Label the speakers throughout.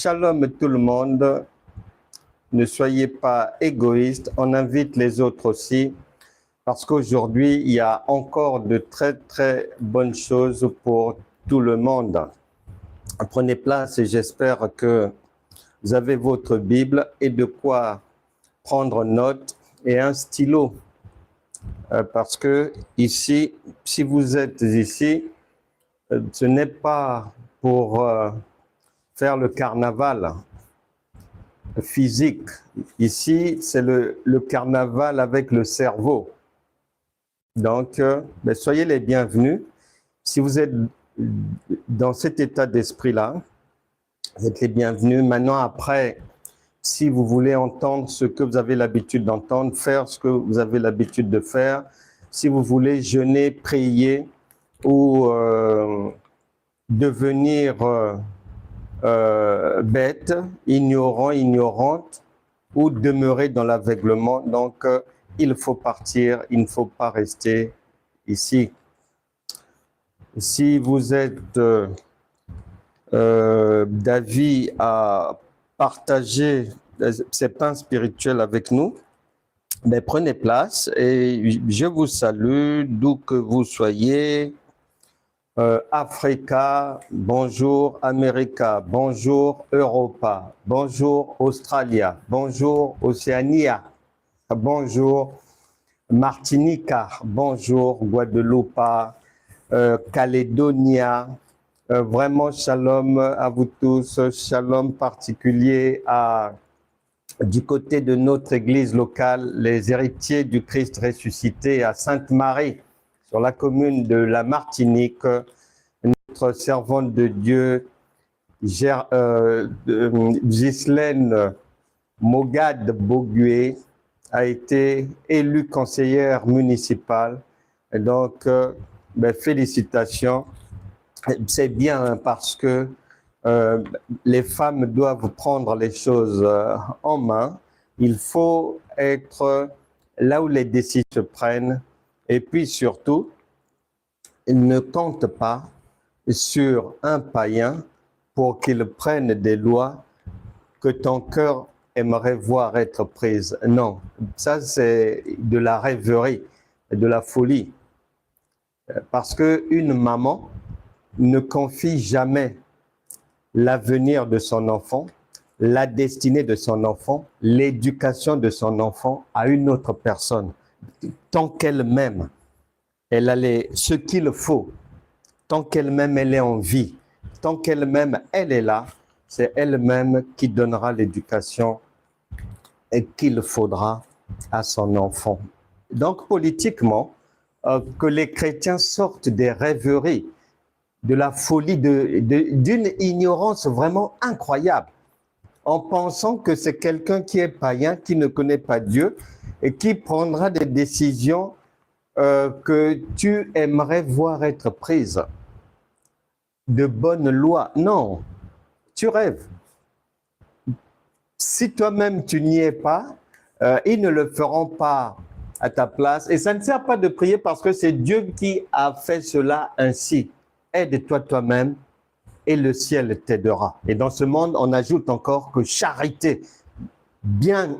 Speaker 1: Shalom tout le monde. Ne soyez pas égoïstes. On invite les autres aussi parce qu'aujourd'hui, il y a encore de très, très bonnes choses pour tout le monde. Prenez place et j'espère que vous avez votre Bible et de quoi prendre note et un stylo. Parce que ici, si vous êtes ici, ce n'est pas pour faire le carnaval physique. Ici, c'est le carnaval avec le cerveau. Donc, soyez les bienvenus. Si vous êtes dans cet état d'esprit-là, vous êtes les bienvenus. Maintenant, après, si vous voulez entendre ce que vous avez l'habitude d'entendre, faire ce que vous avez l'habitude de faire, si vous voulez jeûner, prier ou devenir bête, ignorant, ignorante, ou demeurer dans l'aveuglement. Donc, il faut partir, il ne faut pas rester ici. Si vous êtes d'avis à partager ces pains spirituels avec nous, prenez place et je vous salue d'où que vous soyez. Africa, bonjour America, bonjour Europa, bonjour Australia, bonjour Océania, bonjour Martinica, bonjour Guadeloupe, Calédonia. Vraiment shalom à vous tous, shalom particulier du côté de notre église locale, les héritiers du Christ ressuscité à Sainte-Marie, sur la commune de la Martinique. Notre servante de Dieu, Ghislaine Mogad Bogué, a été élue conseillère municipale. Et donc, félicitations. C'est bien parce que les femmes doivent prendre les choses en main. Il faut être là où les décisions se prennent. Et puis surtout, il ne compte pas sur un païen pour qu'il prenne des lois que ton cœur aimerait voir être prises. Non, ça c'est de la rêverie, de la folie. Parce qu'une maman ne confie jamais l'avenir de son enfant, la destinée de son enfant, l'éducation de son enfant à une autre personne. Tant qu'elle-même, elle a ce qu'il faut, tant qu'elle-même, elle est en vie, tant qu'elle-même, elle est là, c'est elle-même qui donnera l'éducation qu'il faudra à son enfant. Donc, politiquement, que les chrétiens sortent des rêveries, de la folie, d'une ignorance vraiment incroyable, en pensant que c'est quelqu'un qui est païen, qui ne connaît pas Dieu et qui prendra des décisions que tu aimerais voir être prises. De bonnes lois. Non, tu rêves. Si toi-même tu n'y es pas, ils ne le feront pas à ta place. Et ça ne sert pas de prier parce que c'est Dieu qui a fait cela ainsi. Aide-toi toi-même et le ciel t'aidera. Et dans ce monde, on ajoute encore que charité bien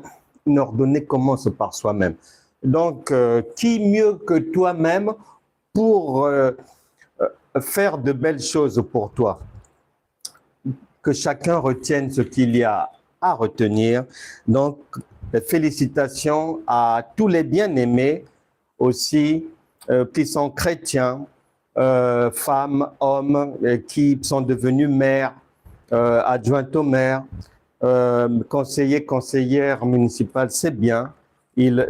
Speaker 1: ordonnée commence par soi-même. Donc, qui mieux que toi-même pour faire de belles choses pour toi? Que chacun retienne ce qu'il y a à retenir. Donc, félicitations à tous les bien-aimés aussi qui sont chrétiens, femmes, hommes qui sont devenus maires, adjoints au maire, conseillers, conseillères municipales, c'est bien.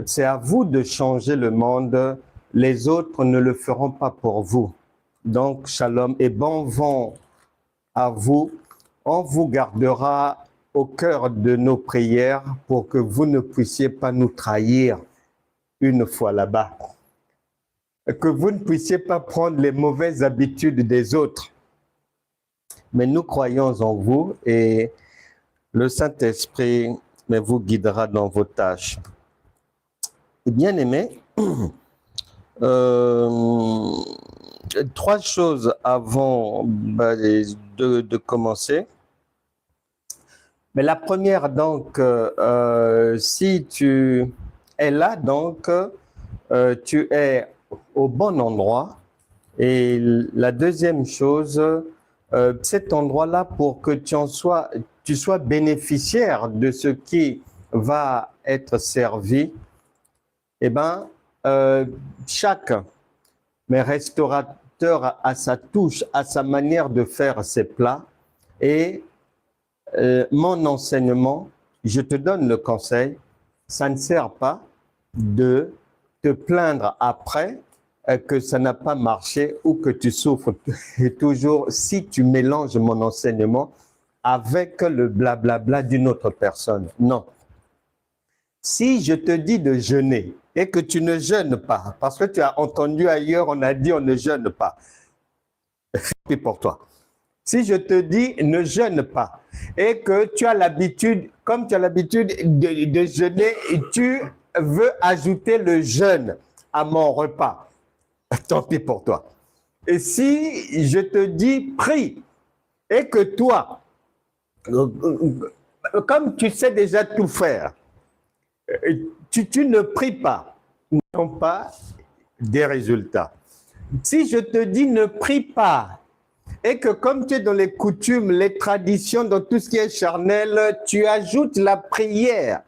Speaker 1: C'est à vous de changer le monde. Les autres ne le feront pas pour vous. Donc, shalom et bon vent à vous. On vous gardera au cœur de nos prières pour que vous ne puissiez pas nous trahir une fois là-bas. Que vous ne puissiez pas prendre les mauvaises habitudes des autres. Mais nous croyons en vous et le Saint-Esprit vous guidera dans vos tâches. Bien-aimés, trois choses avant de commencer. Mais la première, donc, si tu es là, donc, tu es au bon endroit. Et la deuxième chose, cet endroit-là, pour que tu sois bénéficiaire de ce qui va être servi, eh bien, chaque mais restaurateur a sa touche, a sa manière de faire ses plats. Et mon enseignement, je te donne le conseil, ça ne sert pas de te plaindre après que ça n'a pas marché ou que tu souffres toujours si tu mélanges mon enseignement avec le blablabla d'une autre personne. Non. Si je te dis de jeûner et que tu ne jeûnes pas, parce que tu as entendu ailleurs, on a dit on ne jeûne pas, c'est pour toi. Si je te dis ne jeûne pas et que tu as l'habitude, comme tu as l'habitude de jeûner, tu veux ajouter le jeûne à mon repas, tant pis pour toi. Et si je te dis prie et que toi, comme tu sais déjà tout faire, tu ne pries pas, non pas des résultats. Si je te dis ne prie pas, et que comme tu es dans les coutumes, les traditions, dans tout ce qui est charnel, tu ajoutes la prière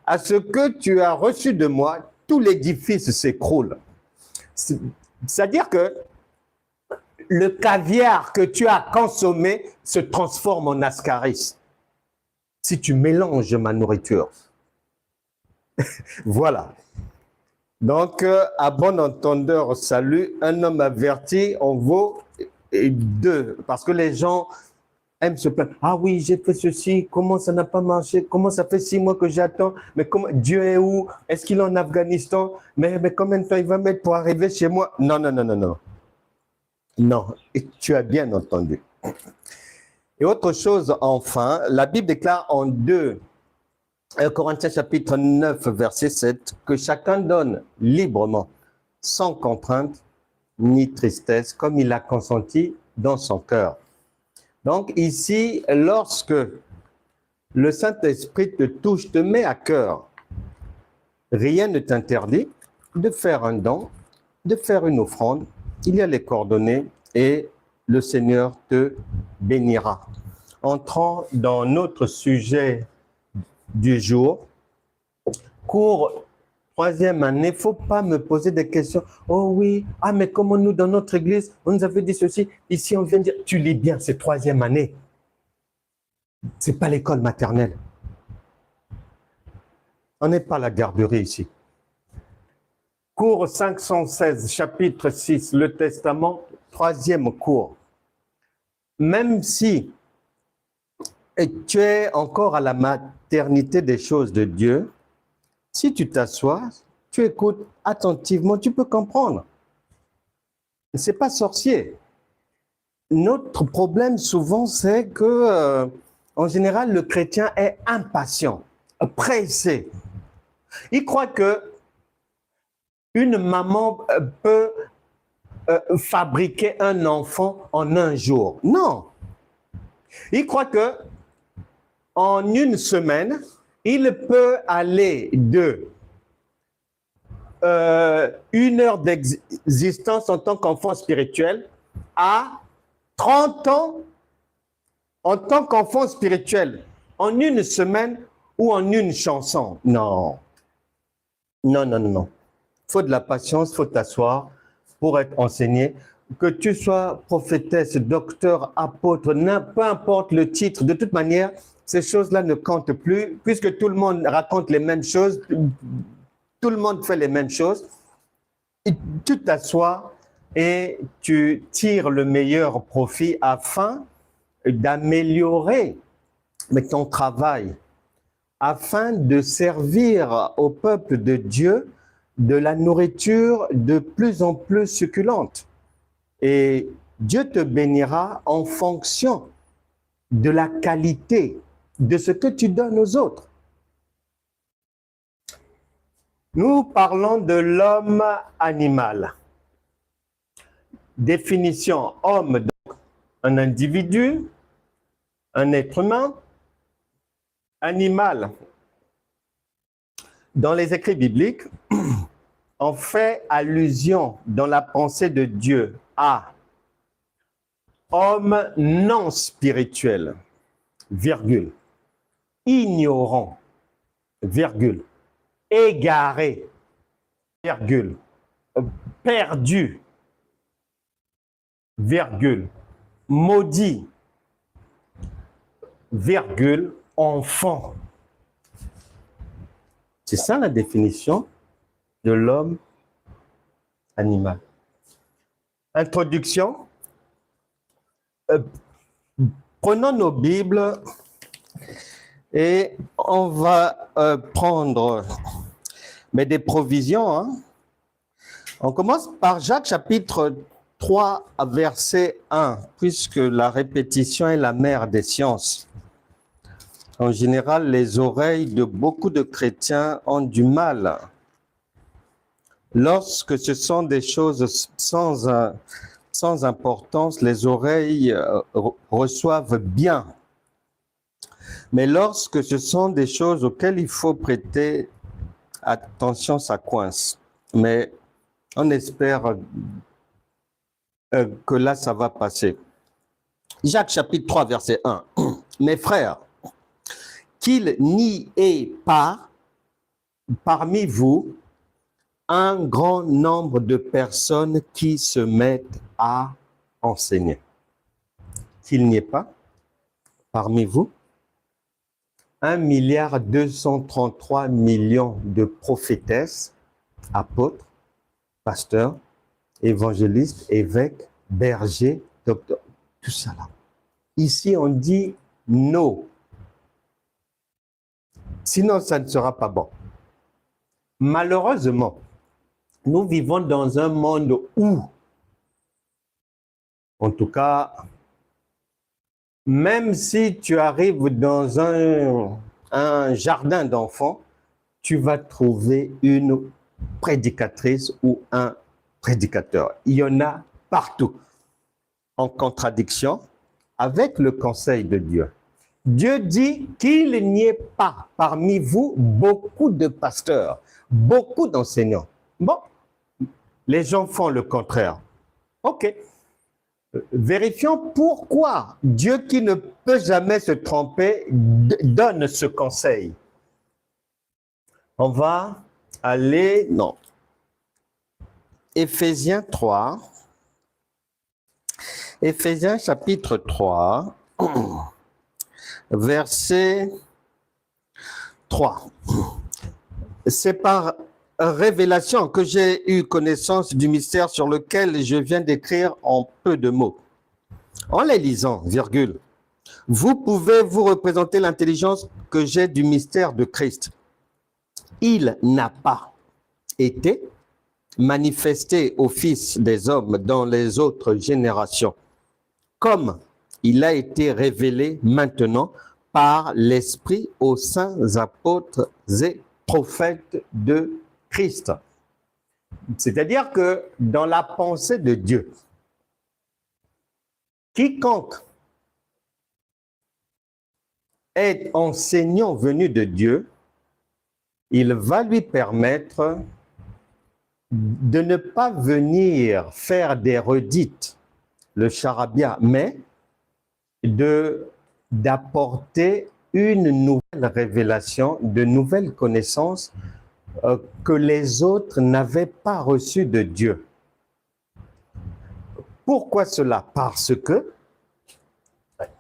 Speaker 1: à ce que tu as reçu de moi, tout l'édifice s'écroule. C'est-à-dire que le caviar que tu as consommé se transforme en ascaris si tu mélanges ma nourriture. Voilà. Donc, à bon entendeur, salut, un homme averti en vaut deux. Parce que les gens aiment se plaindre. Ah oui, j'ai fait ceci, comment ça n'a pas marché? Comment ça fait 6 mois que j'attends? Mais comment, Dieu est où? Est-ce qu'il est en Afghanistan? Mais combien de temps il va mettre pour arriver chez moi? Non, non, non, non, non. Non, et tu as bien entendu. Et autre chose, enfin, la Bible déclare en 2 Corinthiens chapitre 9, verset 7, que chacun donne librement, sans contrainte ni tristesse, comme il a consenti dans son cœur. Donc ici, lorsque le Saint-Esprit te touche, te met à cœur, rien ne t'interdit de faire un don, de faire une offrande. Il y a les coordonnées et le Seigneur te bénira. Entrons dans notre sujet du jour. Cours 3e année, il ne faut pas me poser des questions. Oh oui, ah mais comment nous dans notre église, on nous avait dit ceci, ici on vient de dire, tu lis bien, c'est 3e année. Ce n'est pas l'école maternelle. On n'est pas à la garderie ici. Cours 516, chapitre 6, le Testament, 3e cours. Même si tu es encore à la maternité des choses de Dieu, si tu t'assois, tu écoutes attentivement, tu peux comprendre. Ce n'est pas sorcier. Notre problème souvent, c'est que, en général, le chrétien est impatient, pressé. Il croit que une maman peut fabriquer un enfant en un jour. Non. Il croit que en une semaine, il peut aller de 1 heure d'existence en tant qu'enfant spirituel à 30 ans en tant qu'enfant spirituel, en une semaine ou en une chanson. Non. Non, non, non, non. Il faut de la patience, il faut t'asseoir pour être enseigné. Que tu sois prophétesse, docteur, apôtre, peu importe le titre, de toute manière, ces choses-là ne comptent plus, puisque tout le monde raconte les mêmes choses, tout le monde fait les mêmes choses. Et tu t'assois et tu tires le meilleur profit afin d'améliorer ton travail, afin de servir au peuple de Dieu de la nourriture de plus en plus succulente. Et Dieu te bénira en fonction de la qualité de ce que tu donnes aux autres. Nous parlons de l'homme animal. Définition, homme, donc un individu, un être humain, animal. Dans les écrits bibliques, on fait allusion dans la pensée de Dieu à homme non spirituel, virgule, ignorant, virgule, égaré, virgule, perdu, virgule, maudit, virgule, enfant. C'est ça la définition de l'homme animal. Introduction. Prenons nos Bibles et on va prendre des provisions. Hein. On commence par Jacques chapitre 3, verset 1, puisque la répétition est la mère des sciences. En général, les oreilles de beaucoup de chrétiens ont du mal lorsque ce sont des choses sans importance, les oreilles reçoivent bien. Mais lorsque ce sont des choses auxquelles il faut prêter attention, ça coince. Mais on espère que là, ça va passer. Jacques chapitre 3, verset 1. Mes frères, qu'il n'y ait pas parmi vous un grand nombre de personnes qui se mettent à enseigner. Qu'il n'y ait pas parmi vous 1,233 milliard de prophétesses, apôtres, pasteurs, évangélistes, évêques, bergers, docteurs, tout ça là. Ici, on dit non. Sinon, ça ne sera pas bon. Malheureusement, nous vivons dans un monde où, en tout cas, même si tu arrives dans un jardin d'enfants, tu vas trouver une prédicatrice ou un prédicateur. Il y en a partout, en contradiction avec le conseil de Dieu. Dieu dit qu'il n'y ait pas parmi vous beaucoup de pasteurs, beaucoup d'enseignants. Bon, les gens font le contraire. OK. Vérifions pourquoi Dieu, qui ne peut jamais se tromper, donne ce conseil. On va aller, non. Éphésiens 3. Éphésiens chapitre 3, verset 3. C'est par révélation que j'ai eu connaissance du mystère sur lequel je viens d'écrire en peu de mots. En les lisant, virgule, vous pouvez vous représenter l'intelligence que j'ai du mystère de Christ. Il n'a pas été manifesté aux fils des hommes dans les autres générations, comme il a été révélé maintenant par l'Esprit aux saints apôtres et prophètes de Christ. C'est-à-dire que dans la pensée de Dieu, quiconque est enseignant venu de Dieu, il va lui permettre de ne pas venir faire des redites, le charabia, mais d'apporter une nouvelle révélation, de nouvelles connaissances que les autres n'avaient pas reçues de Dieu. Pourquoi cela? Parce que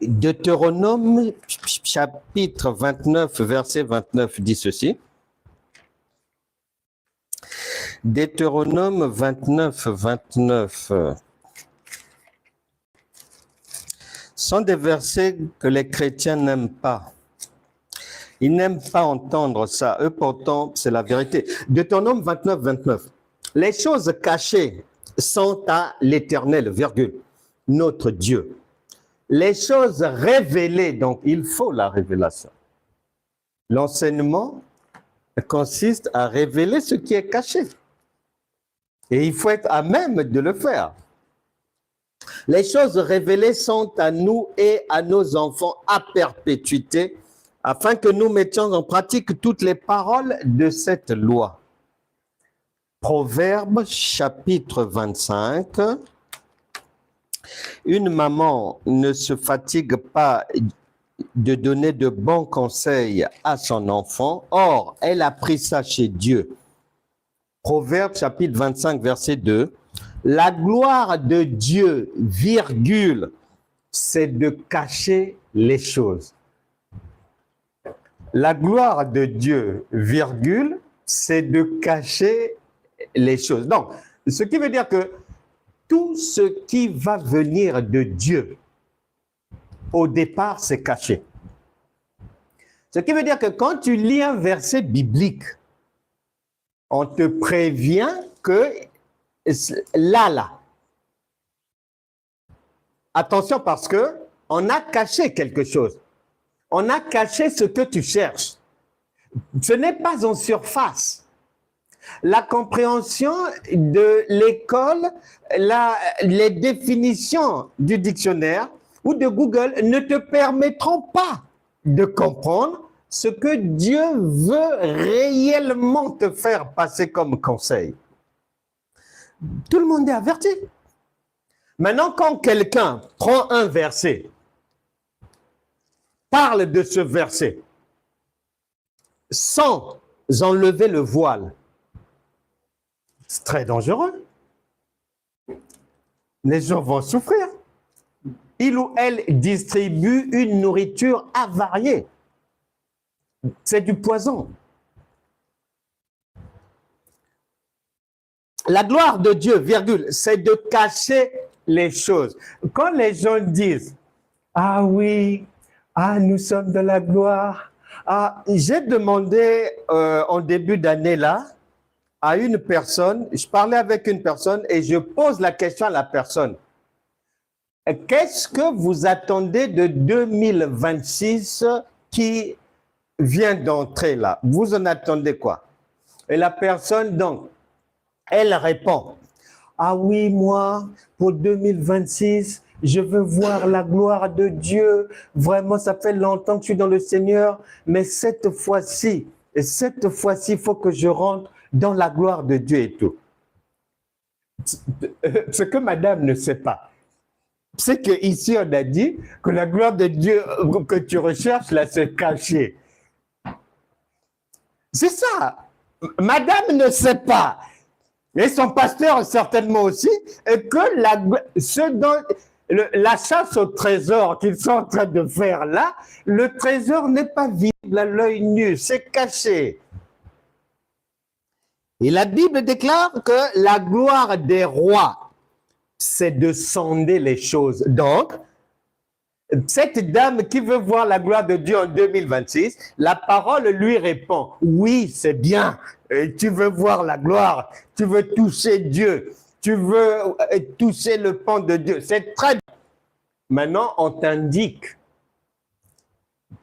Speaker 1: Deutéronome chapitre 29, verset 29 dit ceci. Deutéronome 29, 29 sont des versets que les chrétiens n'aiment pas. Ils n'aiment pas entendre ça. Eux, pourtant, c'est la vérité. Deutéronome 29, 29. Les choses cachées sont à l'Éternel, virgule, notre Dieu. Les choses révélées, donc il faut la révélation. L'enseignement consiste à révéler ce qui est caché. Et il faut être à même de le faire. Les choses révélées sont à nous et à nos enfants à perpétuité, afin que nous mettions en pratique toutes les paroles de cette loi. Proverbe chapitre 25. Une maman ne se fatigue pas de donner de bons conseils à son enfant. Or, elle a pris ça chez Dieu. Proverbe chapitre 25, verset 2. La gloire de Dieu, virgule, c'est de cacher les choses. La gloire de Dieu, virgule, c'est de cacher les choses. Donc, ce qui veut dire que tout ce qui va venir de Dieu, au départ, c'est caché. Ce qui veut dire que quand tu lis un verset biblique, on te prévient que là, attention parce que on a caché quelque chose. On a caché ce que tu cherches. Ce n'est pas en surface. La compréhension de l'école, les définitions du dictionnaire ou de Google ne te permettront pas de comprendre ce que Dieu veut réellement te faire passer comme conseil. Tout le monde est averti. Maintenant, quand quelqu'un prend un verset, parle de ce verset, sans enlever le voile, c'est très dangereux. Les gens vont souffrir. Il ou elle distribue une nourriture avariée. C'est du poison. La gloire de Dieu, virgule, c'est de cacher les choses. Quand les gens disent, ah oui, ah nous sommes de la gloire. Ah, j'ai demandé en début d'année là, à une personne, je parlais avec une personne et je pose la question à la personne. Qu'est-ce que vous attendez de 2026 qui vient d'entrer là? Vous en attendez quoi? Et la personne, donc, elle répond, ah oui, moi, pour 2026, je veux voir la gloire de Dieu. Vraiment, ça fait longtemps que je suis dans le Seigneur, mais cette fois-ci, il faut que je rentre dans la gloire de Dieu et tout. Ce que madame ne sait pas, c'est qu'ici, on a dit que la gloire de Dieu que tu recherches, là, c'est caché. C'est ça. Madame ne sait pas. Et son pasteur, certainement aussi, et que la chasse au trésor qu'ils sont en train de faire là, le trésor n'est pas visible à l'œil nu, c'est caché. Et la Bible déclare que la gloire des rois, c'est de sonder les choses. Donc, cette dame qui veut voir la gloire de Dieu en 2026, la parole lui répond, oui, c'est bien, tu veux voir la gloire, tu veux toucher Dieu, tu veux toucher le pan de Dieu, c'est très bien. Maintenant, on t'indique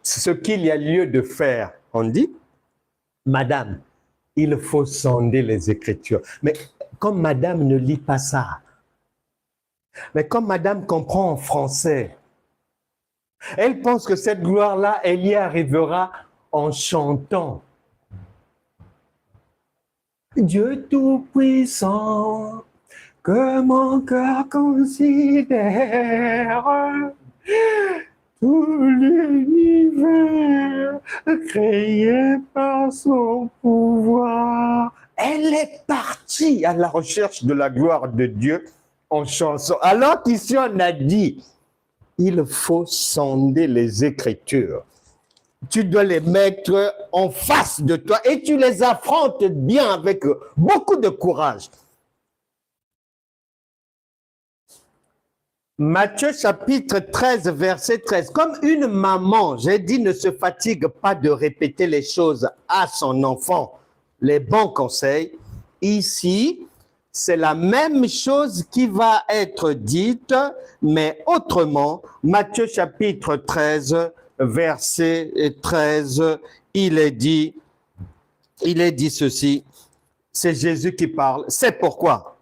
Speaker 1: ce qu'il y a lieu de faire. On dit, madame, il faut sonder les Écritures. Mais comme madame ne lit pas ça, mais comme madame comprend en français, elle pense que cette gloire-là, elle y arrivera en chantant. Dieu Tout-Puissant, que mon cœur considère tout l'univers créé par son pouvoir. Elle est partie à la recherche de la gloire de Dieu en chanson. Alors qu'ici on a dit, il faut sonder les Écritures. Tu dois les mettre en face de toi et tu les affrontes bien avec beaucoup de courage. Matthieu chapitre 13, verset 13. Comme une maman, j'ai dit, ne se fatigue pas de répéter les choses à son enfant, les bons conseils. Ici, c'est la même chose qui va être dite, mais autrement. Matthieu chapitre 13, verset 13, il est dit ceci, c'est Jésus qui parle, c'est pourquoi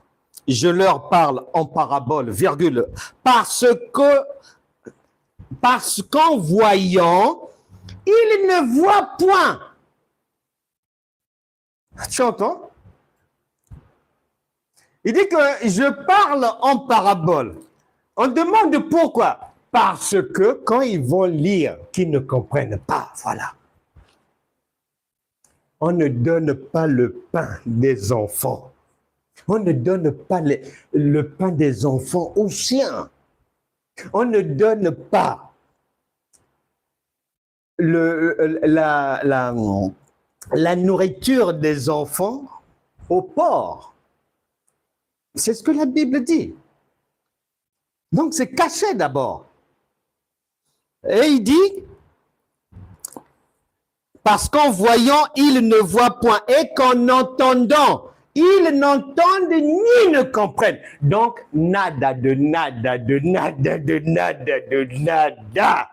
Speaker 1: je leur parle en parabole, virgule, parce qu'en voyant il ne voit point. Tu entends? Il dit que je parle en parabole. On demande pourquoi. Parce que quand ils vont lire, qu'ils ne comprennent pas, voilà. On ne donne pas le pain des enfants. On ne donne pas le pain des enfants aux chiens. On ne donne pas la nourriture des enfants aux porcs. C'est ce que la Bible dit. Donc c'est caché d'abord. Et il dit, parce qu'en voyant, ils ne voient point, et qu'en entendant, ils n'entendent ni ne comprennent. Donc, nada de nada de nada de nada de nada.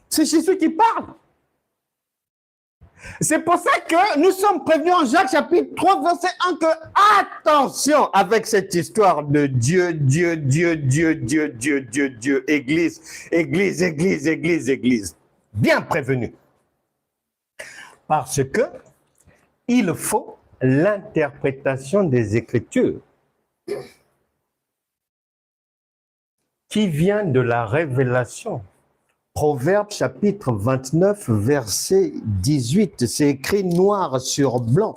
Speaker 1: C'est Jésus qui parle. C'est pour ça que nous sommes prévenus en Jacques chapitre 3, verset 1 que attention avec cette histoire de Dieu, Dieu, Dieu, Dieu, Dieu, Dieu, Dieu, Dieu, Église, Église, Église, Église, Église. Bien prévenu. Parce que il faut l'interprétation des Écritures qui vient de la révélation. Proverbe chapitre 29, verset 18, c'est écrit noir sur blanc.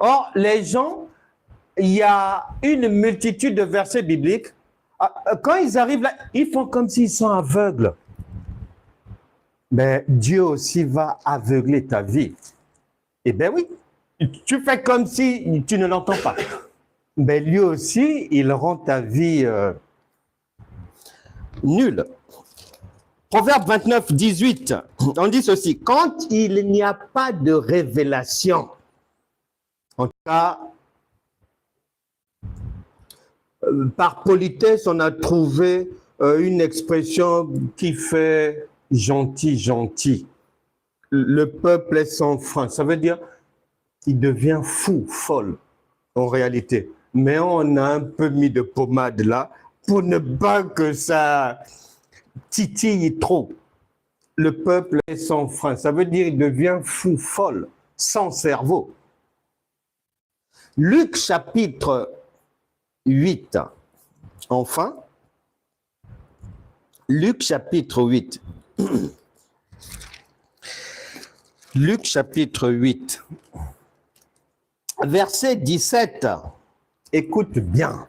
Speaker 1: Or, les gens, il y a une multitude de versets bibliques. Quand ils arrivent là, ils font comme s'ils sont aveugles. Mais Dieu aussi va aveugler ta vie. Eh bien oui, tu fais comme si tu ne l'entends pas. Mais lui aussi, il rend ta vie nulle. Proverbe 29, 18, on dit ceci, quand il n'y a pas de révélation, en tout cas, par politesse, on a trouvé une expression qui fait gentil, gentil. Le peuple est sans frein. Ça veut dire qu'il devient fou, folle, en réalité. Mais on a un peu mis de pommade là pour ne pas que ça titille trop. Le peuple est sans frein. Ça veut dire qu'il devient fou, folle, sans cerveau. Luc chapitre 8, enfin, Luc chapitre 8. Luc chapitre 8, verset 17. Écoute bien.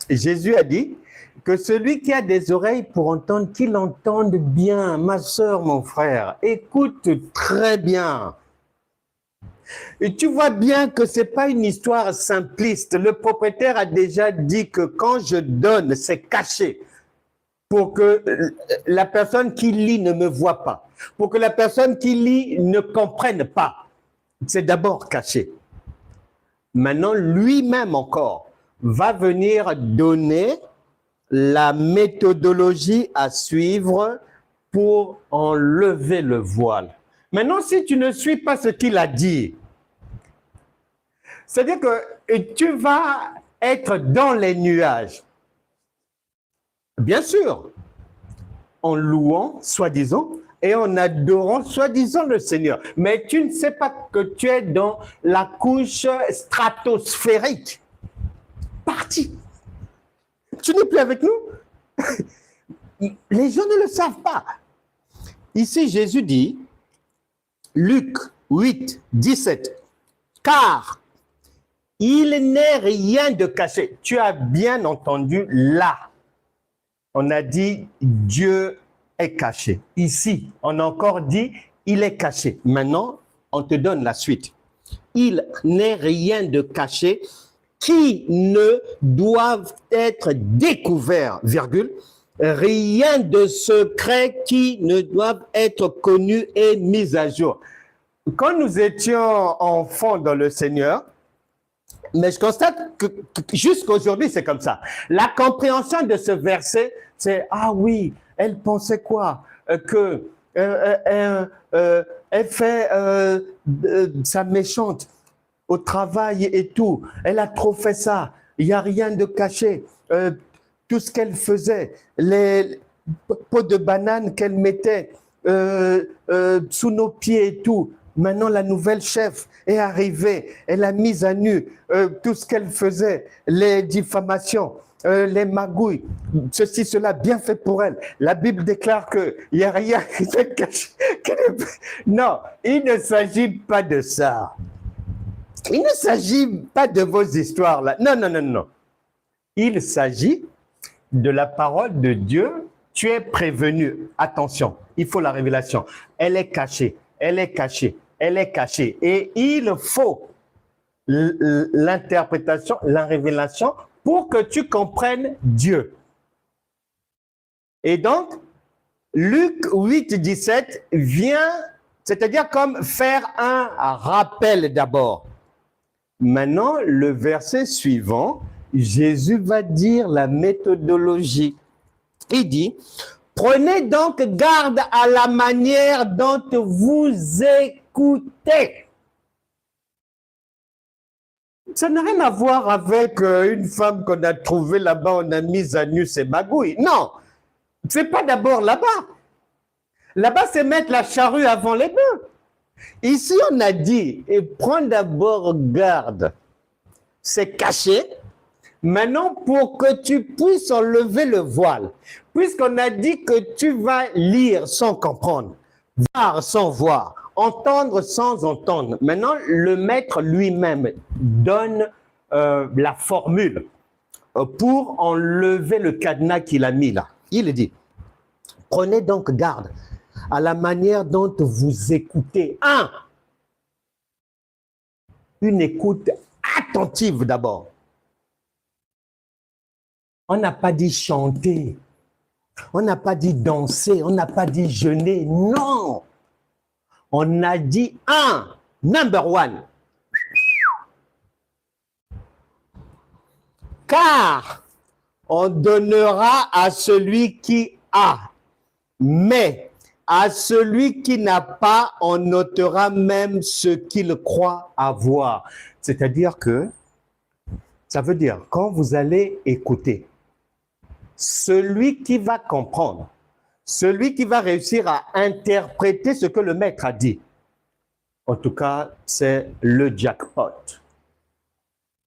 Speaker 1: Jésus a dit que celui qui a des oreilles pour entendre, qu'il entende bien. Ma sœur, mon frère, écoute très bien. Et tu vois bien que ce n'est pas une histoire simpliste. Le propriétaire a déjà dit que quand je donne, c'est caché. Pour que la personne qui lit ne me voit pas. Pour que la personne qui lit ne comprenne pas. C'est d'abord caché. Maintenant, lui-même encore va venir donner la méthodologie à suivre pour enlever le voile. Maintenant, si tu ne suis pas ce qu'il a dit, c'est-à-dire que tu vas être dans les nuages. Bien sûr, en louant, soi-disant, et en adorant, soi-disant, le Seigneur. Mais tu ne sais pas que tu es dans la couche stratosphérique. Parti. Tu n'es plus avec nous? Les gens ne le savent pas. Ici, Jésus dit, Luc 8, 17, car il n'est rien de caché. Tu as bien entendu là. On a dit Dieu est caché. Ici, on a encore dit il est caché. Maintenant, on te donne la suite. Il n'est rien de caché qui ne doivent être découverts, virgule, rien de secret qui ne doivent être connus et mis à jour. Quand nous étions enfants dans le Seigneur, mais je constate que jusqu'à aujourd'hui, c'est comme ça. La compréhension de ce verset, c'est « Ah oui, elle pensait quoi? Que elle fait sa méchante au travail et tout. Elle a trop fait ça. Il n'y a rien de caché. Tout ce qu'elle faisait, les pots de banane qu'elle mettait sous nos pieds et tout. Maintenant, la nouvelle chef est arrivée. Elle a mis à nu tout ce qu'elle faisait, les diffamations, les magouilles, ceci, cela, bien fait pour elle. La Bible déclare qu'il n'y a rien qui est caché. Non, il ne s'agit pas de ça. Il ne s'agit pas de vos histoires là. Non, non, non, non. Il s'agit de la parole de Dieu. Tu es prévenu. Attention, il faut la révélation. Elle est cachée, elle est cachée, elle est cachée. Et il faut l'interprétation, la révélation pour que tu comprennes Dieu. Et donc, Luc 8, 17 vient, c'est-à-dire comme faire un rappel d'abord. Maintenant, le verset suivant, Jésus va dire la méthodologie. Il dit, prenez donc garde à la manière dont vous écoutez. Ça n'a rien à voir avec une femme qu'on a trouvée là-bas, on a mis à nu ses magouilles. Non, c'est pas d'abord là-bas. Là-bas, c'est mettre la charrue avant les bœufs. Ici, on a dit, et prends d'abord garde. C'est caché. Maintenant, pour que tu puisses enlever le voile, puisqu'on a dit que tu vas lire sans comprendre, voir sans voir, entendre sans entendre. Maintenant, le maître lui-même donne la formule pour enlever le cadenas qu'il a mis là. Il dit, prenez donc garde à la manière dont vous écoutez. Une écoute attentive d'abord. On n'a pas dit chanter, on n'a pas dit danser, on n'a pas dit jeûner, non. On a dit number one. Car on donnera à celui qui a, mais à celui qui n'a pas, on ôtera même ce qu'il croit avoir. C'est-à-dire que, ça veut dire, quand vous allez écouter, celui qui va comprendre, celui qui va réussir à interpréter ce que le maître a dit, en tout cas, c'est le jackpot.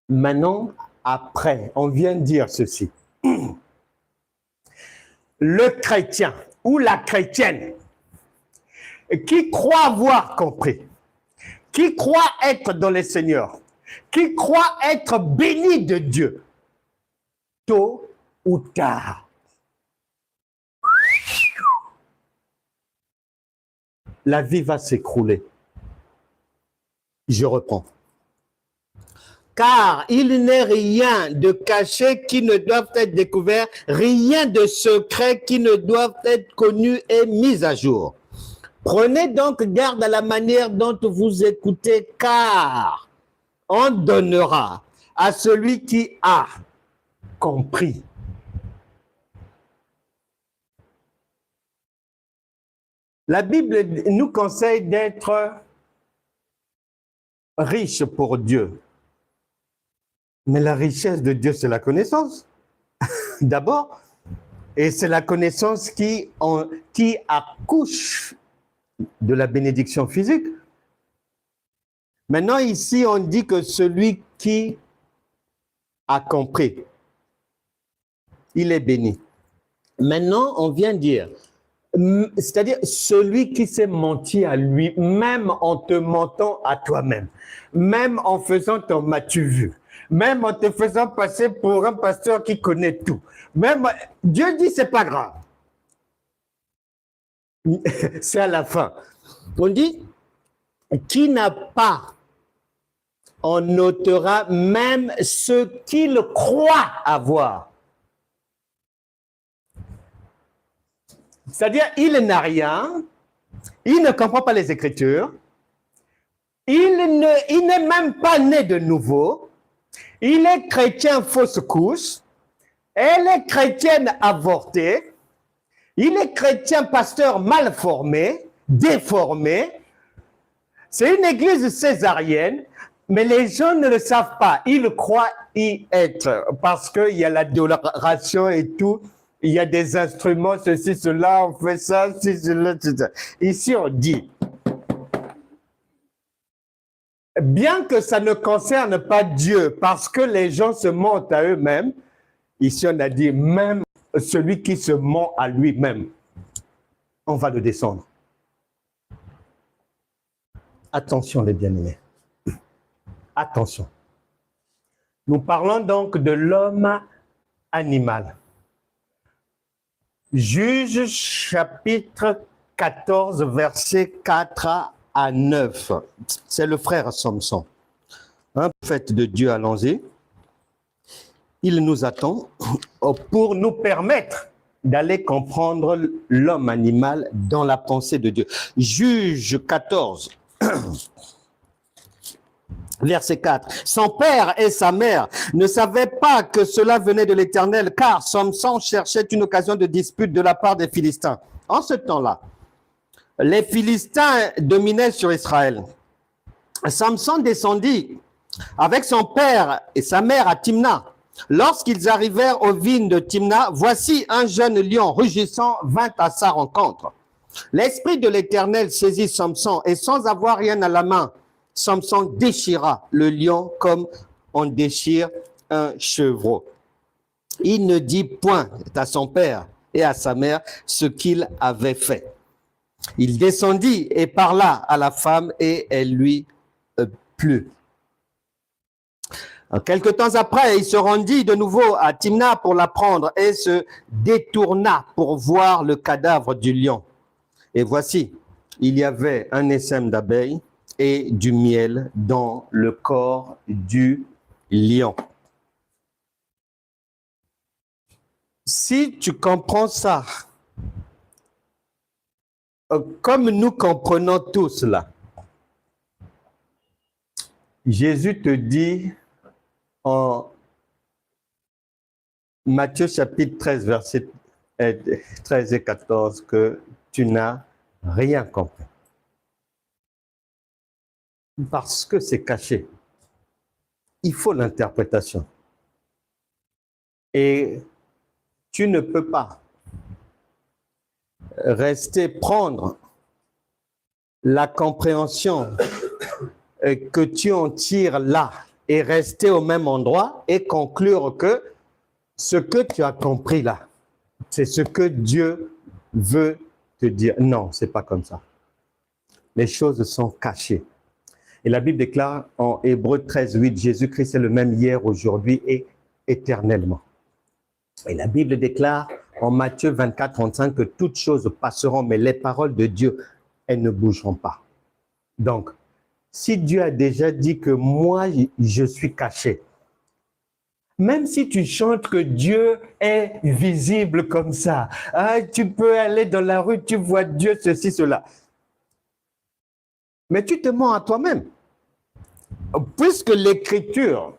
Speaker 1: Maintenant, après, on vient dire ceci. Le chrétien ou la chrétienne qui croit avoir compris, qui croit être dans le Seigneur, qui croit être béni de Dieu, tôt ou tard, la vie va s'écrouler. Je reprends. Car il n'est rien de caché qui ne doive être découvert, rien de secret qui ne doive être connu et mis à jour. Prenez donc garde à la manière dont vous écoutez, car on donnera à celui qui a compris. La Bible nous conseille d'être riches pour Dieu. Mais la richesse de Dieu, c'est la connaissance, d'abord. Et c'est la connaissance qui accouche de la bénédiction physique. Maintenant, ici, on dit que celui qui a compris, il est béni. Maintenant, on vient dire, c'est-à-dire celui qui s'est menti à lui, même en te mentant à toi-même, même en faisant ton m'as-tu vu, même en te faisant passer pour un pasteur qui connaît tout. Même Dieu dit c'est pas grave. C'est à la fin. On dit qui n'a pas, on notera même ce qu'il croit avoir. C'est-à-dire, il n'a rien, il ne comprend pas les Écritures, il n'est même pas né de nouveau, il est chrétien fausse couche, elle est chrétienne avortée, il est chrétien pasteur mal formé, déformé. C'est une église césarienne, mais les gens ne le savent pas. Ils croient y être parce qu'il y a l'adoration et tout. il y a des instruments, ceci, cela, on fait ça, ceci, cela, cela. Ici, on dit, bien que ça ne concerne pas Dieu, parce que les gens se mentent à eux-mêmes, ici on a dit, même celui qui se ment à lui-même, on va le descendre. Attention les bien-aimés. Attention. Nous parlons donc de l'homme animal. Juge chapitre 14, versets 4 à 9. C'est le frère Samson, un prophète de Dieu, allons-y. Il nous attend pour nous permettre d'aller comprendre l'homme animal dans la pensée de Dieu. Juge 14, verset 4. Son père et sa mère ne savaient pas que cela venait de l'Éternel, car Samson cherchait une occasion de dispute de la part des Philistins. En ce temps-là, les Philistins dominaient sur Israël. Samson descendit avec son père et sa mère à Timna. Lorsqu'ils arrivèrent aux vignes de Timna, voici un jeune lion rugissant vint à sa rencontre. L'esprit de l'Éternel saisit Samson et sans avoir rien à la main, Samson déchira le lion comme on déchire un chevreau. Il ne dit point à son père et à sa mère ce qu'il avait fait. Il descendit et parla à la femme et elle lui plut. Quelque temps après, il se rendit de nouveau à Timna pour la prendre et se détourna pour voir le cadavre du lion. Et voici, il y avait un essaim d'abeilles et du miel dans le corps du lion. Si tu comprends ça, comme nous comprenons tous là, Jésus te dit en Matthieu chapitre 13, versets 13 et 14, que tu n'as rien compris. Parce que c'est caché. Il faut l'interprétation. Et tu ne peux pas rester prendre la compréhension que tu en tires là et rester au même endroit et conclure que ce que tu as compris là, c'est ce que Dieu veut te dire. Non, c'est pas comme ça. Les choses sont cachées. Et la Bible déclare en Hébreux 13, 8, Jésus-Christ est le même hier, aujourd'hui et éternellement. Et la Bible déclare en Matthieu 24, 35 que toutes choses passeront, mais les paroles de Dieu, elles ne bougeront pas. Donc, si Dieu a déjà dit que moi, je suis caché, même si tu chantes que Dieu est visible comme ça, hein, tu peux aller dans la rue, tu vois Dieu, ceci, cela. Mais tu te mens à toi-même. Puisque l'Écriture,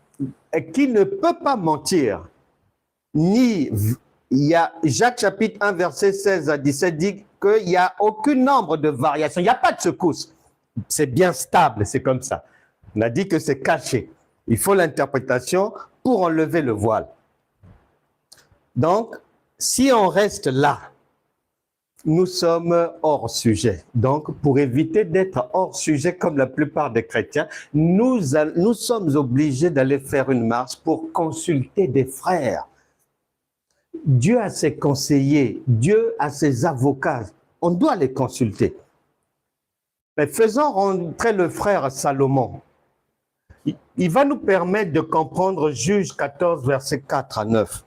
Speaker 1: qui ne peut pas mentir, ni il y a Jacques chapitre 1, verset 16 à 17 dit qu'il n'y a aucun nombre de variations, il n'y a pas de secousse. C'est bien stable, c'est comme ça. On a dit que c'est caché. Il faut l'interprétation pour enlever le voile. Donc, si on reste là, nous sommes hors sujet. Donc, pour éviter d'être hors sujet comme la plupart des chrétiens, nous sommes obligés d'aller faire une marche pour consulter des frères. Dieu a ses conseillers, Dieu a ses avocats. On doit les consulter. Mais faisons rentrer le frère Salomon. Il va nous permettre de comprendre Juge 14, verset 4 à 9.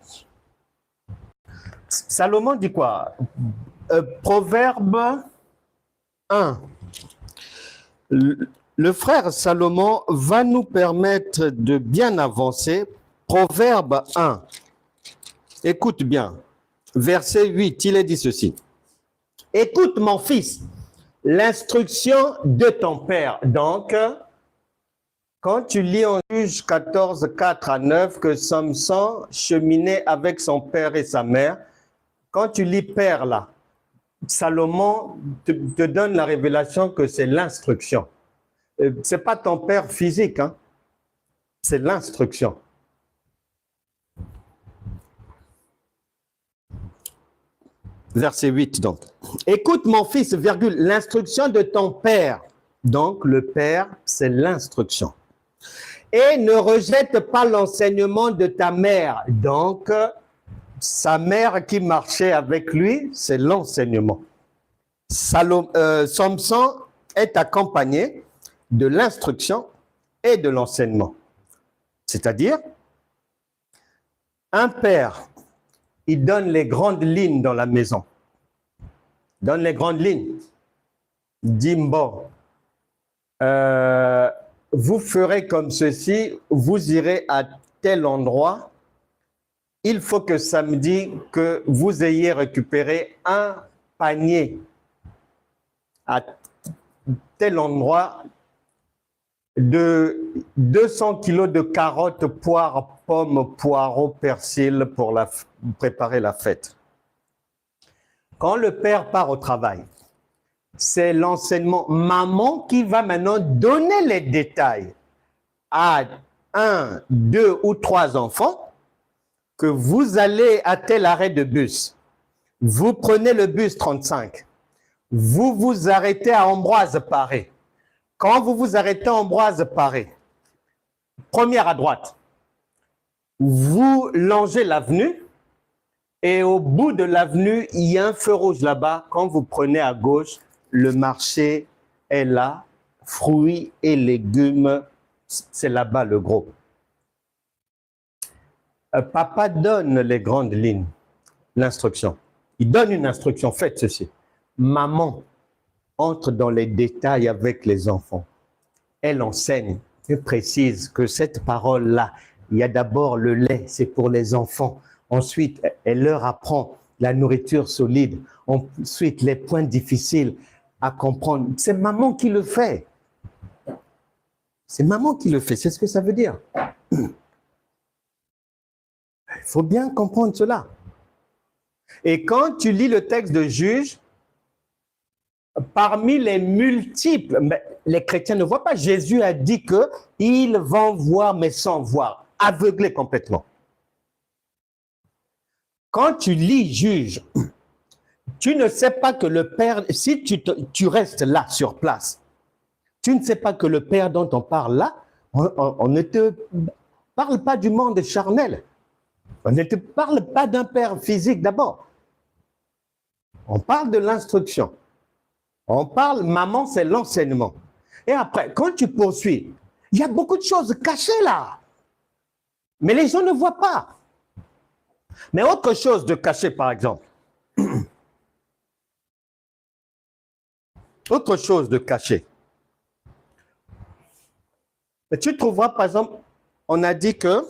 Speaker 1: Salomon dit quoi? Proverbe 1. Le frère Salomon va nous permettre de bien avancer. Proverbe 1. Écoute bien. Verset 8, il est dit ceci. Écoute mon fils, l'instruction de ton père. Donc, quand tu lis en Juge 14, 4 à 9 que Samson cheminait avec son père et sa mère, quand tu lis père là, Salomon te donne la révélation que c'est l'instruction. Ce n'est pas ton père physique, hein? C'est l'instruction. verset 8 donc. Écoute mon fils, virgule, l'instruction de ton père. Donc le père, c'est l'instruction. Et ne rejette pas l'enseignement de ta mère. Donc, sa mère qui marchait avec lui, c'est l'enseignement. Samson est accompagné de l'instruction et de l'enseignement. C'est-à-dire, un père, il donne les grandes lignes dans la maison. Donne les grandes lignes. Dit, bon, vous ferez comme ceci, vous irez à tel endroit. Il faut que samedi, que vous ayez récupéré un panier à tel endroit de 200 kilos de carottes, poires, pommes, poireaux, persil pour préparer la fête. Quand le père part au travail, c'est l'enseignement maman qui va maintenant donner les détails à 1, 2 ou 3 enfants que vous allez à tel arrêt de bus. Vous prenez le bus 35. Vous vous arrêtez à Ambroise Paré. Quand vous vous arrêtez à Ambroise Paré, première à droite, vous longez l'avenue et au bout de l'avenue, il y a un feu rouge là-bas. Quand vous prenez à gauche, le marché est là, fruits et légumes, c'est là-bas le gros. Papa donne les grandes lignes, l'instruction. Il donne une instruction, faites ceci. Maman entre dans les détails avec les enfants. Elle enseigne, elle précise que cette parole-là, il y a d'abord le lait, c'est pour les enfants. Ensuite, elle leur apprend la nourriture solide. Ensuite, les points difficiles à comprendre. C'est maman qui le fait. C'est maman qui le fait, c'est ce que ça veut dire. Il faut bien comprendre cela. Et quand tu lis le texte de Juge, parmi les multiples, les chrétiens ne voient pas. Jésus a dit qu'ils vont voir mais sans voir, aveuglés complètement. Quand tu lis Juge, tu ne sais pas que le Père, si tu restes là sur place, tu ne sais pas que le Père dont on parle là, on ne te parle pas du monde charnel. On ne te parle pas d'un Père physique d'abord. On parle de l'instruction. On parle, maman, c'est l'enseignement. Et après, quand tu poursuis, il y a beaucoup de choses cachées là. Mais les gens ne voient pas. Mais autre chose de caché, par exemple. Autre chose de caché. Tu trouveras, par exemple, on a dit que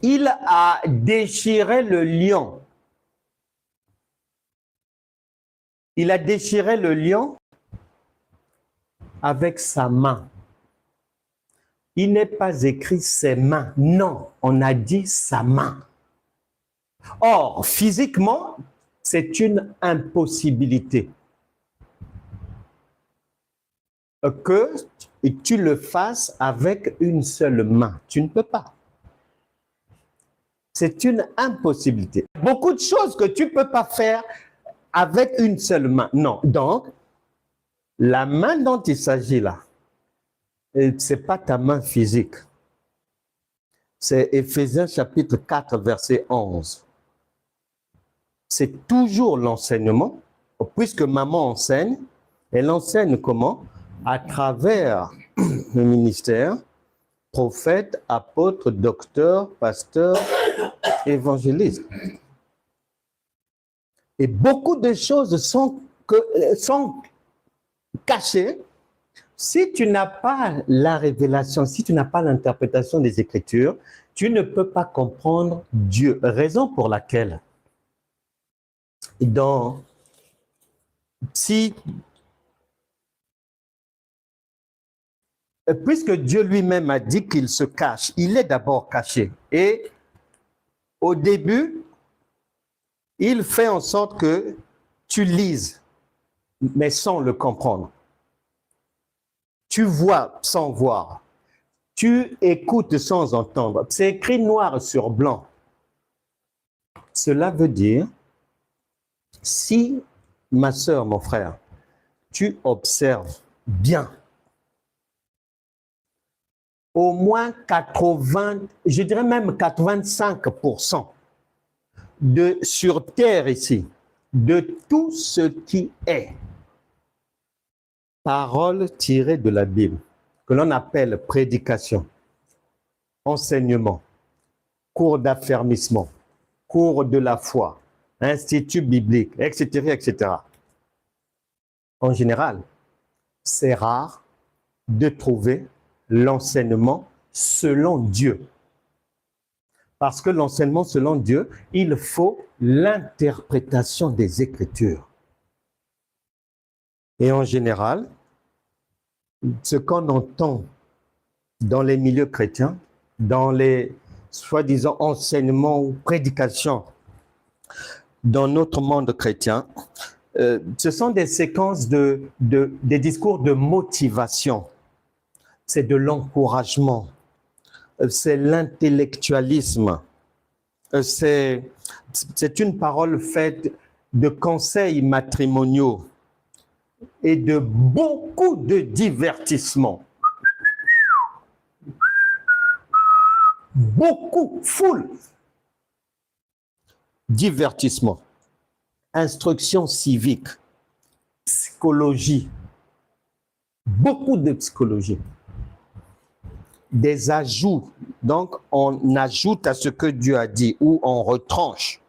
Speaker 1: il a déchiré le lion. Il a déchiré le lion avec sa main. Il n'est pas écrit ses mains. Non, on a dit sa main. Or, physiquement, c'est une impossibilité que tu le fasses avec une seule main. Tu ne peux pas. C'est une impossibilité. Beaucoup de choses que tu ne peux pas faire avec une seule main. Non. Donc, la main dont il s'agit là, ce n'est pas ta main physique. C'est Éphésiens chapitre 4, verset 11. C'est toujours l'enseignement, puisque maman enseigne. Elle enseigne comment? À travers le ministère, prophète, apôtre, docteur, pasteur, évangéliste. Et beaucoup de choses sont cachées. Si tu n'as pas la révélation, si tu n'as pas l'interprétation des Écritures, tu ne peux pas comprendre Dieu. Raison pour laquelle, puisque Dieu lui-même a dit qu'il se cache, il est d'abord caché. Et au début, il fait en sorte que tu lises, mais sans le comprendre. Tu vois sans voir. Tu écoutes sans entendre. C'est écrit noir sur blanc. Cela veut dire Si, ma sœur, mon frère, tu observes bien, au moins 80, je dirais même 85% sur terre ici, de tout ce qui est parole tirée de la Bible, que l'on appelle prédication, enseignement, cours d'affermissement, cours de la foi, institut biblique, etc., etc. En général, c'est rare de trouver l'enseignement selon Dieu. Parce que l'enseignement selon Dieu, il faut l'interprétation des Écritures. Et en général, ce qu'on entend dans les milieux chrétiens, dans les soi-disant enseignements ou prédications dans notre monde chrétien, ce sont des séquences des discours de motivation. C'est de l'encouragement, c'est l'intellectualisme, c'est une parole faite de conseils matrimoniaux et de beaucoup de divertissements. Beaucoup, full. Divertissement, instruction civique, psychologie, beaucoup de psychologie. Des ajouts, donc on ajoute à ce que Dieu a dit ou on retranche,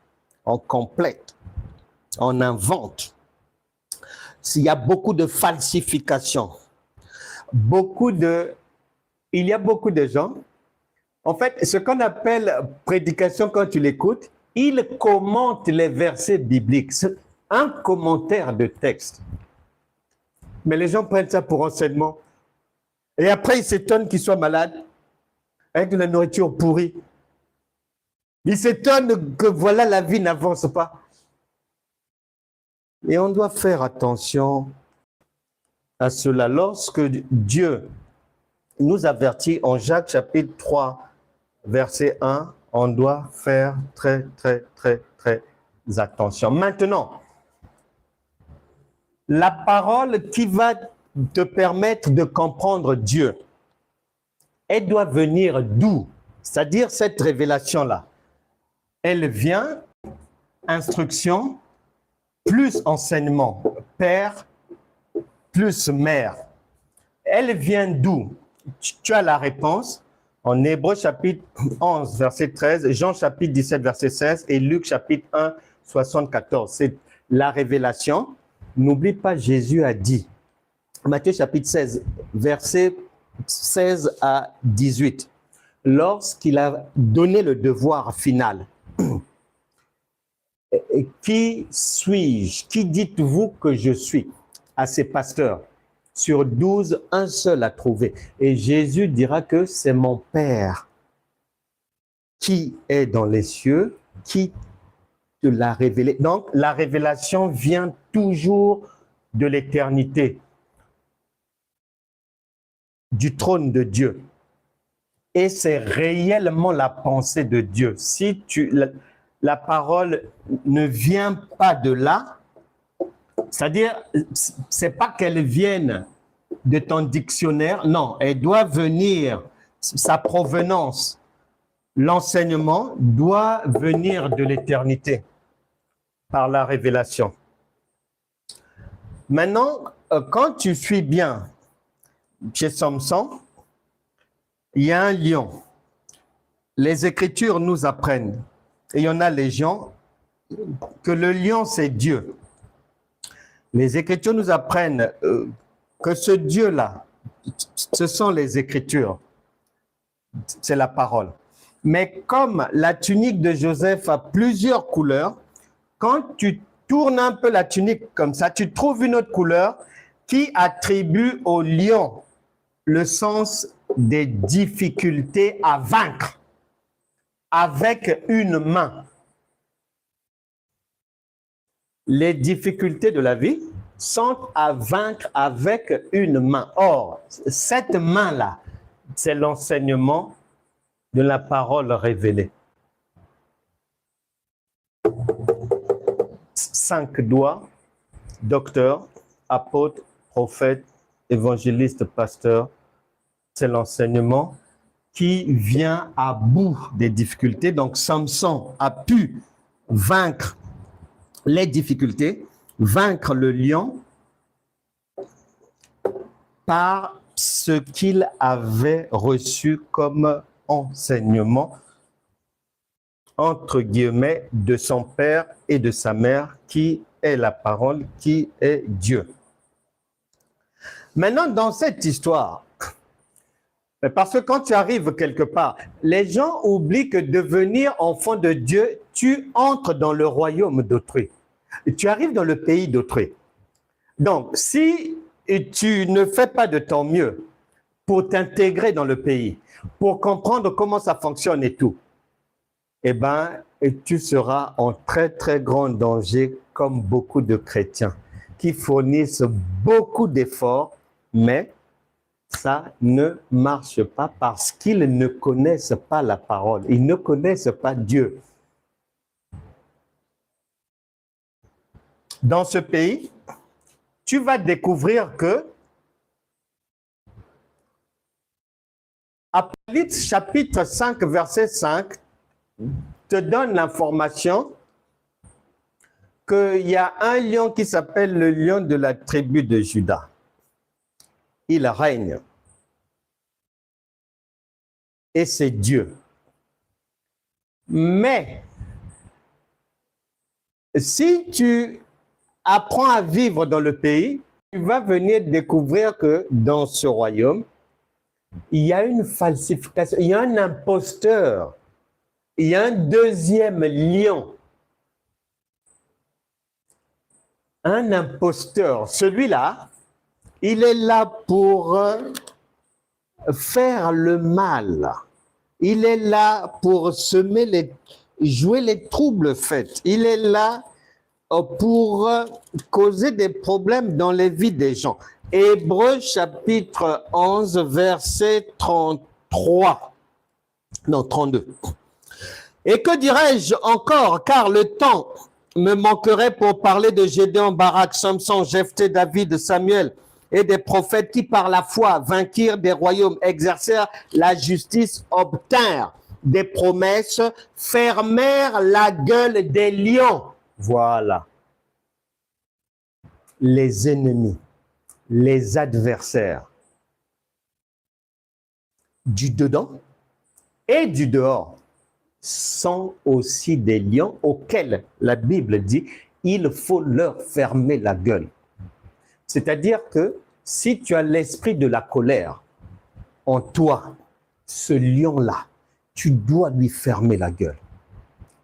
Speaker 1: on complète, on invente. Il y a beaucoup de falsifications, il y a beaucoup de gens. En fait, ce qu'on appelle prédication, quand tu l'écoutes, il commente les versets bibliques. C'est un commentaire de texte. Mais les gens prennent ça pour enseignement. Et après, ils s'étonnent qu'ils soient malades, avec de la nourriture pourrie. Ils s'étonnent que voilà, la vie n'avance pas. Et on doit faire attention à cela. Lorsque Dieu nous avertit en Jacques chapitre 3, verset 1, on doit faire très, très, très, très attention. Maintenant, la parole qui va te permettre de comprendre Dieu, elle doit venir d'où? C'est-à-dire cette révélation-là. Elle vient, instruction, plus enseignement, père, plus mère. Elle vient d'où? Tu as la réponse en Hébreux chapitre 11, verset 13, Jean chapitre 17, verset 16 et Luc chapitre 1, 74. C'est la révélation. N'oublie pas, Jésus a dit, Matthieu chapitre 16, verset 16 à 18, lorsqu'il a donné le devoir final. Qui suis-je? Qui dites-vous que je suis? À ses pasteurs. Sur 12, un seul a trouvé. Et Jésus dira que c'est mon Père qui est dans les cieux, qui te l'a révélé. Donc, la révélation vient toujours de l'éternité, du trône de Dieu. Et c'est réellement la pensée de Dieu. Si la parole ne vient pas de là, c'est-à-dire, c'est pas qu'elle vienne de ton dictionnaire, non, elle doit venir, sa provenance, l'enseignement doit venir de l'éternité par la révélation. Maintenant, quand tu suis bien chez Samson, il y a un lion. Les Écritures nous apprennent, et il y en a légion, que le lion, c'est Dieu. Les Écritures nous apprennent que ce Dieu-là, ce sont les Écritures, c'est la parole. Mais comme la tunique de Joseph a plusieurs couleurs, quand tu tournes un peu la tunique comme ça, tu trouves une autre couleur qui attribue au lion le sens des difficultés à vaincre avec une main. Les difficultés de la vie sont à vaincre avec une main. Or, cette main-là, c'est l'enseignement de la parole révélée. 5 doigts, docteur, apôtre, prophète, évangéliste, pasteur. C'est l'enseignement qui vient à bout des difficultés. Donc, Samson a pu vaincre les difficultés, vaincre le lion par ce qu'il avait reçu comme enseignement, entre guillemets, de son père et de sa mère, qui est la parole, qui est Dieu. Maintenant, dans cette histoire, parce que quand tu arrives quelque part, les gens oublient que devenir enfant de Dieu, tu entres dans le royaume d'autrui. Tu arrives dans le pays d'autrui. Donc, si tu ne fais pas de ton mieux pour t'intégrer dans le pays, pour comprendre comment ça fonctionne et tout, eh bien, tu seras en très, très grand danger comme beaucoup de chrétiens qui fournissent beaucoup d'efforts, mais ça ne marche pas parce qu'ils ne connaissent pas la parole. Ils ne connaissent pas Dieu. Dans ce pays, tu vas découvrir que Apocalypse chapitre 5, verset 5 te donne l'information qu'il y a un lion qui s'appelle le lion de la tribu de Juda. Il règne. Et c'est Dieu. Mais si tu apprends à vivre dans le pays, tu vas venir découvrir que dans ce royaume, il y a une falsification, il y a un imposteur, il y a un deuxième lion. Un imposteur, celui-là, il est là pour faire le mal. Il est là pour jouer les troubles faits. Il est là pour causer des problèmes dans les vies des gens. Hébreux chapitre 11, verset 33. Non, 32. Et que dirais-je encore, car le temps me manquerait pour parler de Gédéon, Barak, Samson, Jephthé, David, Samuel et des prophètes qui par la foi vainquirent des royaumes, exercèrent la justice, obtinrent des promesses, fermèrent la gueule des lions. Voilà. Les ennemis, les adversaires du dedans et du dehors sont aussi des lions auxquels la Bible dit il faut leur fermer la gueule. C'est-à-dire que si tu as l'esprit de la colère en toi, ce lion-là, tu dois lui fermer la gueule.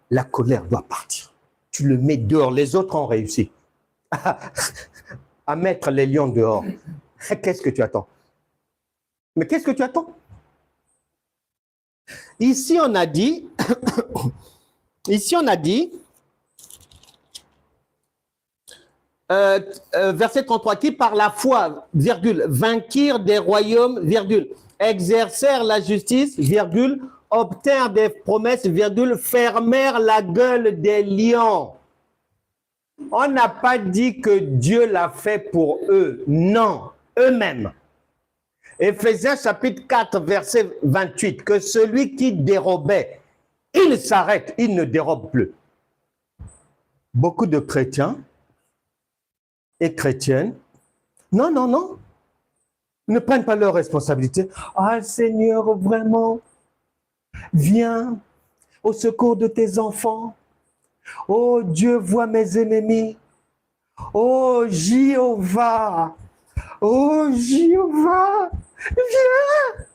Speaker 1: La colère doit partir. Tu le mets dehors. Les autres ont réussi à mettre les lions dehors. Qu'est-ce que tu attends? Mais qu'est-ce que tu attends? Ici, on a dit, verset 33, qui par la foi, virgule, vainquirent des royaumes, virgule, exercèrent la justice, virgule, obtinrent des promesses, virgule, fermèrent la gueule des lions. On n'a pas dit que Dieu l'a fait pour eux, non, eux-mêmes. Éphésiens chapitre 4, verset 28, que celui qui dérobait, il s'arrête, il ne dérobe plus. Beaucoup de chrétiens et chrétiennes, non, non, non, ne prennent pas leurs responsabilités. Ah, Seigneur, vraiment, viens au secours de tes enfants. Oh, Dieu voit mes ennemis. Oh, Jéhovah. Oh, Jéhovah, viens.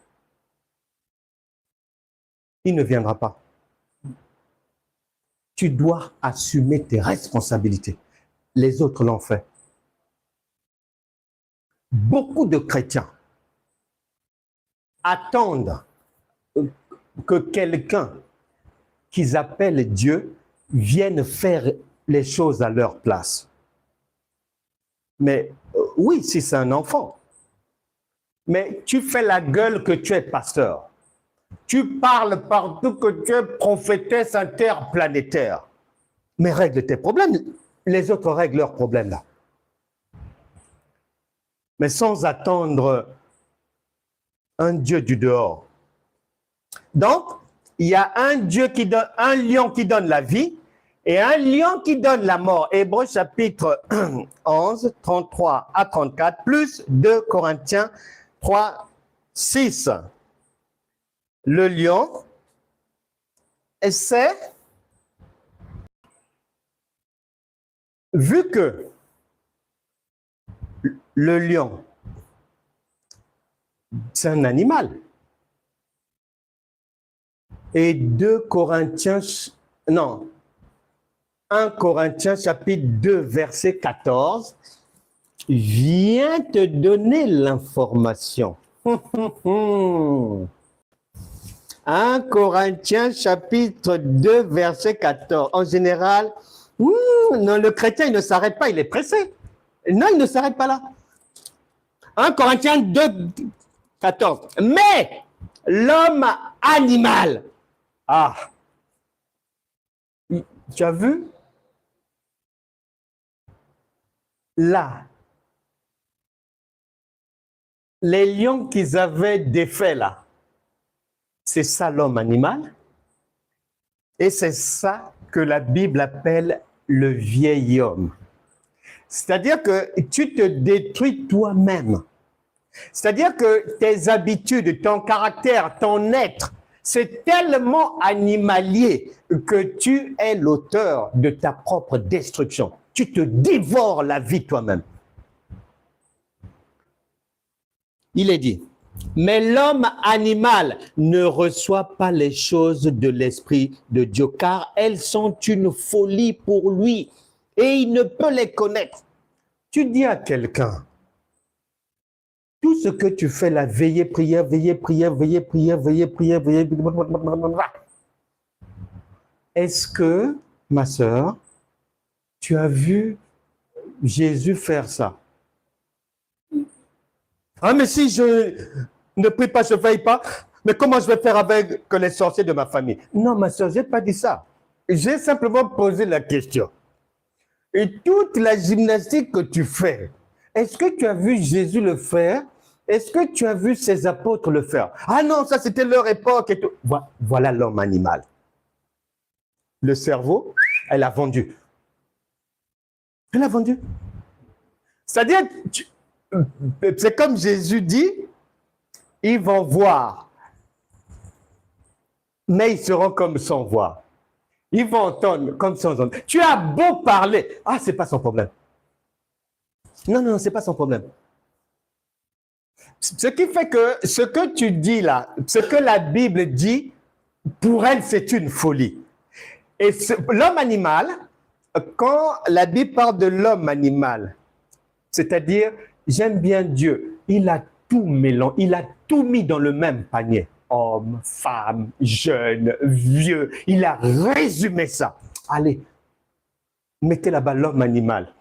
Speaker 1: Il ne viendra pas. Tu dois assumer tes responsabilités. Les autres l'ont fait. Beaucoup de chrétiens attendent que quelqu'un qu'ils appellent Dieu vienne faire les choses à leur place. Mais oui, si c'est un enfant. Mais tu fais la gueule que tu es pasteur. Tu parles partout que tu es prophétesse interplanétaire. Mais règle tes problèmes. les autres règlent leurs problèmes là. Mais sans attendre un Dieu du dehors. Donc, il y a un Dieu qui donne, un lion qui donne la vie et un lion qui donne la mort. Hébreux chapitre 11, 33 à 34, plus 2 Corinthiens 3, 6. Le lion, c'est, vu que le lion, c'est un animal, et 2 Corinthiens, non, 1 Corinthiens chapitre 2 verset 14 vient te donner l'information. 1 Corinthiens chapitre 2 verset 14. En général, non, le chrétien il ne s'arrête pas, il est pressé. Non, il ne s'arrête pas là. 1 Corinthiens 2, 14. Mais l'homme animal. Ah. Tu as vu? Là. Les lions qu'ils avaient défaits là. C'est ça l'homme animal. Et c'est ça que la Bible appelle le vieil homme. C'est-à-dire que tu te détruis toi-même. C'est-à-dire que tes habitudes, ton caractère, ton être, c'est tellement animalier que tu es l'auteur de ta propre destruction. Tu te dévores la vie toi-même. Il est dit, mais l'homme animal ne reçoit pas les choses de l'Esprit de Dieu, car elles sont une folie pour lui et il ne peut les connaître. Tu dis à quelqu'un, tout ce que tu fais là, veiller, prière, veiller, prière, veiller, prière, veiller, prière, veiller. Est-ce que, ma sœur, tu as vu Jésus faire ça? Ah, mais si je ne prie pas, je ne veille pas, mais comment je vais faire avec les sorciers de ma famille? Non, ma sœur, je n'ai pas dit ça. J'ai simplement posé la question. Et toute la gymnastique que tu fais, est-ce que tu as vu Jésus le faire? Est-ce que tu as vu ses apôtres le faire? Ah non, ça c'était leur époque et tout. Voilà l'homme animal. Le cerveau, elle a vendu. Elle a vendu. C'est-à-dire, c'est comme Jésus dit, ils vont voir, mais ils seront comme sans voir. Ils vont entendre comme sans entendre. Tu as beau parler, ah, c'est pas son problème. Non, non, c'est pas son problème. Ce qui fait que ce que tu dis là, ce que la Bible dit, pour elle, c'est une folie. Et l'homme animal, quand la Bible parle de l'homme animal, c'est-à-dire, j'aime bien Dieu, il a tout mélangé, il a tout mis dans le même panier. Homme, femme, jeune, vieux, il a résumé ça. Allez, mettez là-bas l'homme animal.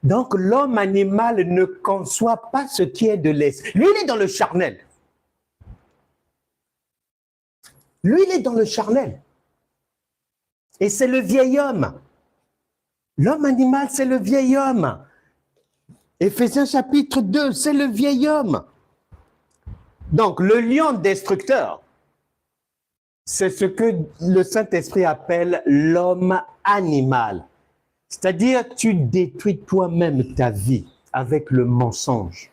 Speaker 1: Donc, l'homme animal ne conçoit pas ce qui est de l'esprit. Lui, il est dans le charnel. Lui, il est dans le charnel. Et c'est le vieil homme. L'homme animal, c'est le vieil homme. Éphésiens chapitre 2, c'est le vieil homme. Donc, le lion destructeur, c'est ce que le Saint-Esprit appelle l'homme animal. C'est-à-dire, tu détruis toi-même ta vie avec le mensonge.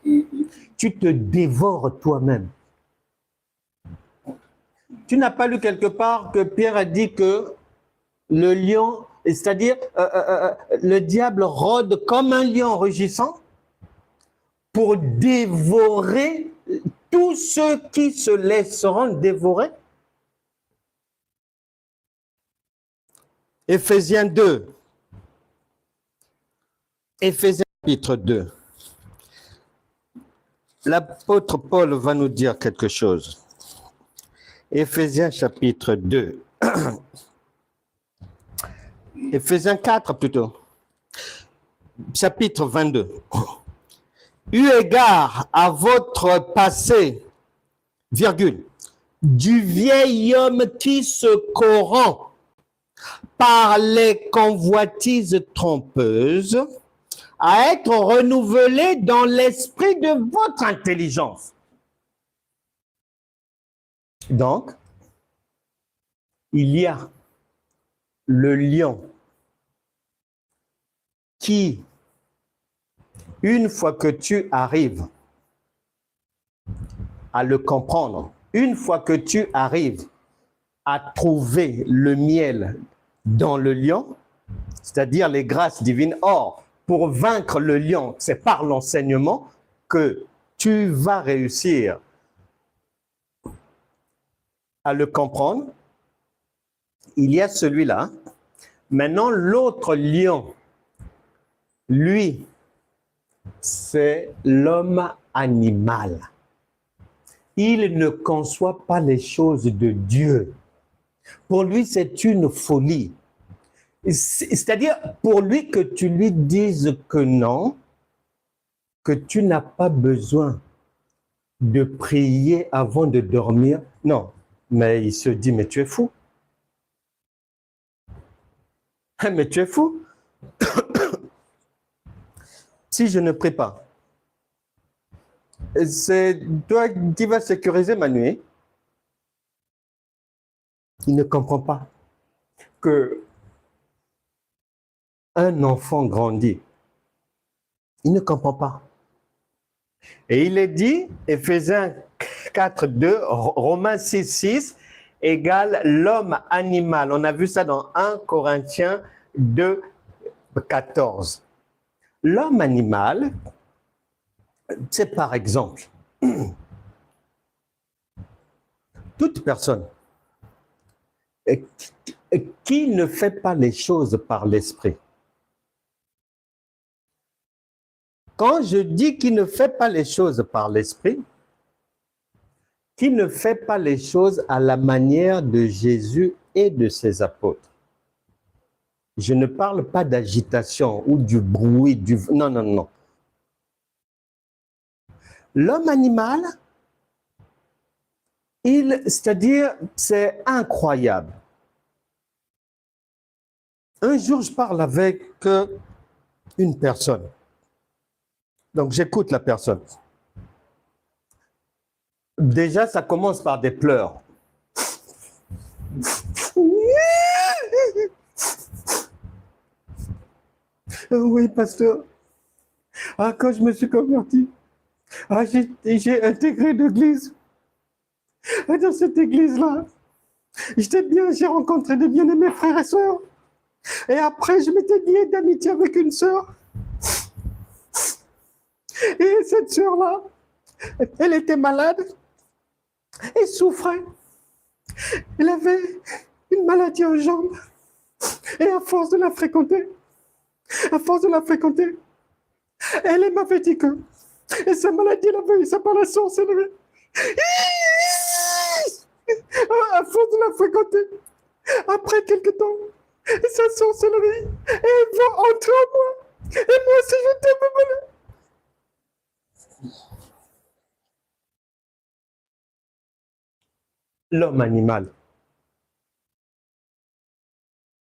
Speaker 1: Tu te dévores toi-même. Tu n'as pas lu quelque part que Pierre a dit que le lion, c'est-à-dire le diable rôde comme un lion rugissant pour dévorer tous ceux qui se laisseront dévorer? Éphésiens 2. Éphésiens chapitre 2. L'apôtre Paul va nous dire quelque chose. Éphésiens chapitre 2. Éphésiens 4 plutôt. Chapitre 22. Eu égard à votre passé, virgule, du vieil homme qui se corrompt par les convoitises trompeuses, à être renouvelés dans l'esprit de votre intelligence. Donc, il y a le lion qui, une fois que tu arrives à le comprendre, une fois que tu arrives à trouver le miel dans le lion, c'est-à-dire les grâces divines, or, pour vaincre le lion, c'est par l'enseignement que tu vas réussir à le comprendre. Il y a celui-là. Maintenant, l'autre lion, lui, c'est l'homme animal. Il ne conçoit pas les choses de Dieu. Pour lui, c'est une folie. C'est-à-dire, pour lui, que tu lui dises que non, que tu n'as pas besoin de prier avant de dormir. Non, mais il se dit, mais tu es fou. Mais tu es fou. Si je ne prie pas, c'est toi qui vas sécuriser ma nuit. Il ne comprend pas que un enfant grandit. Il ne comprend pas. Et il est dit, Éphésiens 4, 2, Romains 6, 6, égale l'homme animal. On a vu ça dans 1 Corinthiens 2, 14. L'homme animal, c'est par exemple, toute personne qui ne fait pas les choses par l'esprit. Quand je dis qu'il ne fait pas les choses par l'esprit, qui ne fait pas les choses à la manière de Jésus et de ses apôtres. Je ne parle pas d'agitation ou du bruit, non, non, non. L'homme animal, c'est-à-dire, c'est incroyable. Un jour, je parle avec une personne. Donc, j'écoute la personne. Déjà, ça commence par des pleurs. Oui, pasteur. Ah, quand je me suis converti, j'ai intégré l'église. Et dans cette église-là, j'étais bien, j'ai rencontré des bien-aimés frères et sœurs. Et après, je m'étais lié d'amitié avec une sœur. Et cette sœur-là, elle était malade et souffrait. Elle avait une maladie aux jambes. Et à force de la fréquenter, elle m'avait dit que sa maladie, elle avait eu ça par la sorcellerie. À force de la fréquenter, après quelque temps, sa sorcellerie, elle va entrer en moi. Et moi aussi, je t'aime, malade. L'homme animal.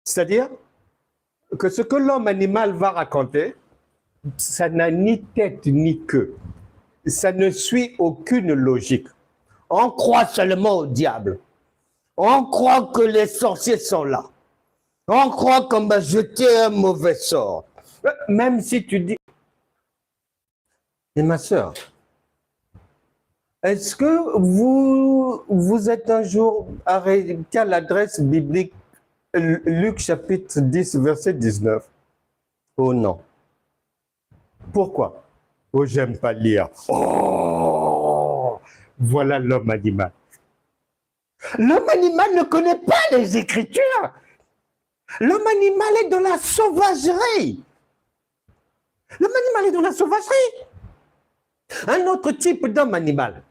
Speaker 1: C'est-à-dire que ce que l'homme animal va raconter, ça n'a ni tête ni queue. Ça ne suit aucune logique. On croit seulement au diable. On croit que les sorciers sont là. On croit qu'on va jeter un mauvais sort. Même si tu dis... Et ma sœur, est-ce que vous êtes un jour arrêté à l'adresse biblique Luc chapitre 10, verset 19? Oh non. Pourquoi? Oh, j'aime pas lire. Oh, voilà l'homme animal. L'homme animal ne connaît pas les Écritures. L'homme animal est dans la sauvagerie. L'homme animal est dans la sauvagerie. Un autre type d'homme animal.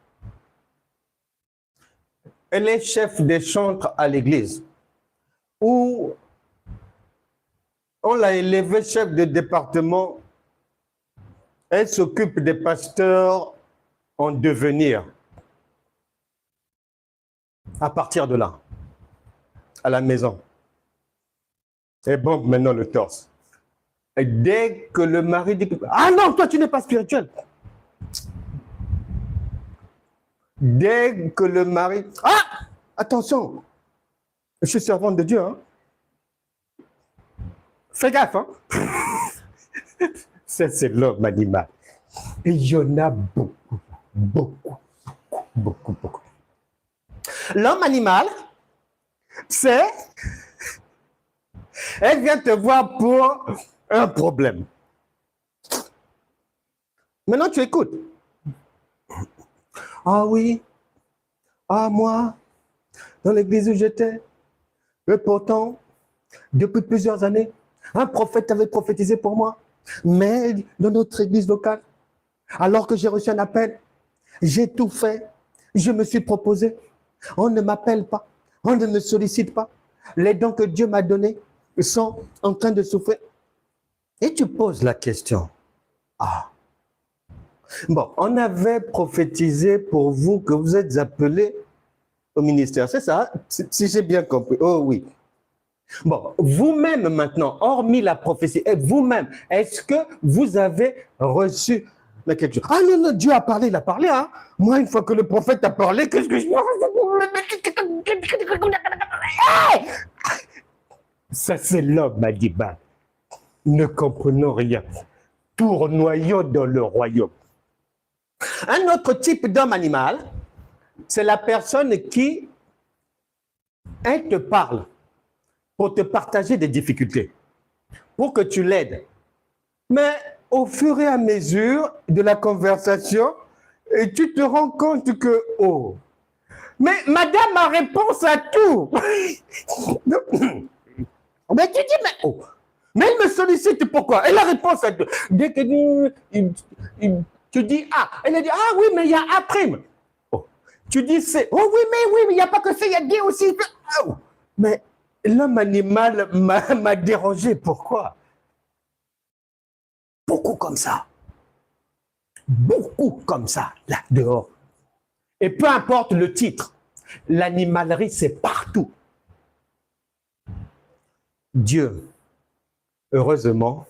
Speaker 1: Elle est chef des chantres à l'église, où on l'a élevé chef de département. Elle s'occupe des pasteurs en devenir. À partir de là, à la maison. Et bon, maintenant le torse. Et dès que le mari dit, ah non, toi tu n'es pas spirituel. Dès que le mari, ah, attention, je suis servante de Dieu, hein. Fais gaffe, hein. Ça, c'est l'homme animal. Et il y en a beaucoup, beaucoup, beaucoup, beaucoup. L'homme animal, c'est, elle vient te voir pour un problème. Maintenant, tu écoutes. Ah oui, ah moi, dans l'église où j'étais, et pourtant, depuis plusieurs années, un prophète avait prophétisé pour moi. Mais dans notre église locale, alors que j'ai reçu un appel, j'ai tout fait. Je me suis proposé. On ne m'appelle pas. On ne me sollicite pas. Les dons que Dieu m'a donnés sont en train de souffrir. Et tu poses la question. Ah. Bon, on avait prophétisé pour vous que vous êtes appelés au ministère. C'est ça? Si j'ai bien compris. Oh oui. Bon, vous-même maintenant, hormis la prophétie, vous-même, est-ce que vous avez reçu quelque chose? Ah non, non, Dieu a parlé, il a parlé, hein. Moi, une fois que le prophète a parlé, qu'est-ce que je... Ça, c'est l'homme, Madiba. Ne comprenons rien. Tournoyons dans le royaume. Un autre type d'homme animal, c'est la personne qui, elle te parle pour te partager des difficultés, pour que tu l'aides. Mais au fur et à mesure de la conversation, et tu te rends compte que, oh, mais madame a réponse à tout. Mais tu dis, mais oh, mais elle me sollicite pourquoi? Elle a réponse à tout. Dès que tu dis A, elle a dit, ah oui, mais il y a A'. Oh. Tu dis C, oh oui, mais il n'y a pas que C, il y a D aussi. Oh. Mais l'homme animal m'a dérangé, pourquoi? Beaucoup comme ça. Beaucoup comme ça, là, dehors. Et peu importe le titre, l'animalerie, c'est partout. Dieu, heureusement,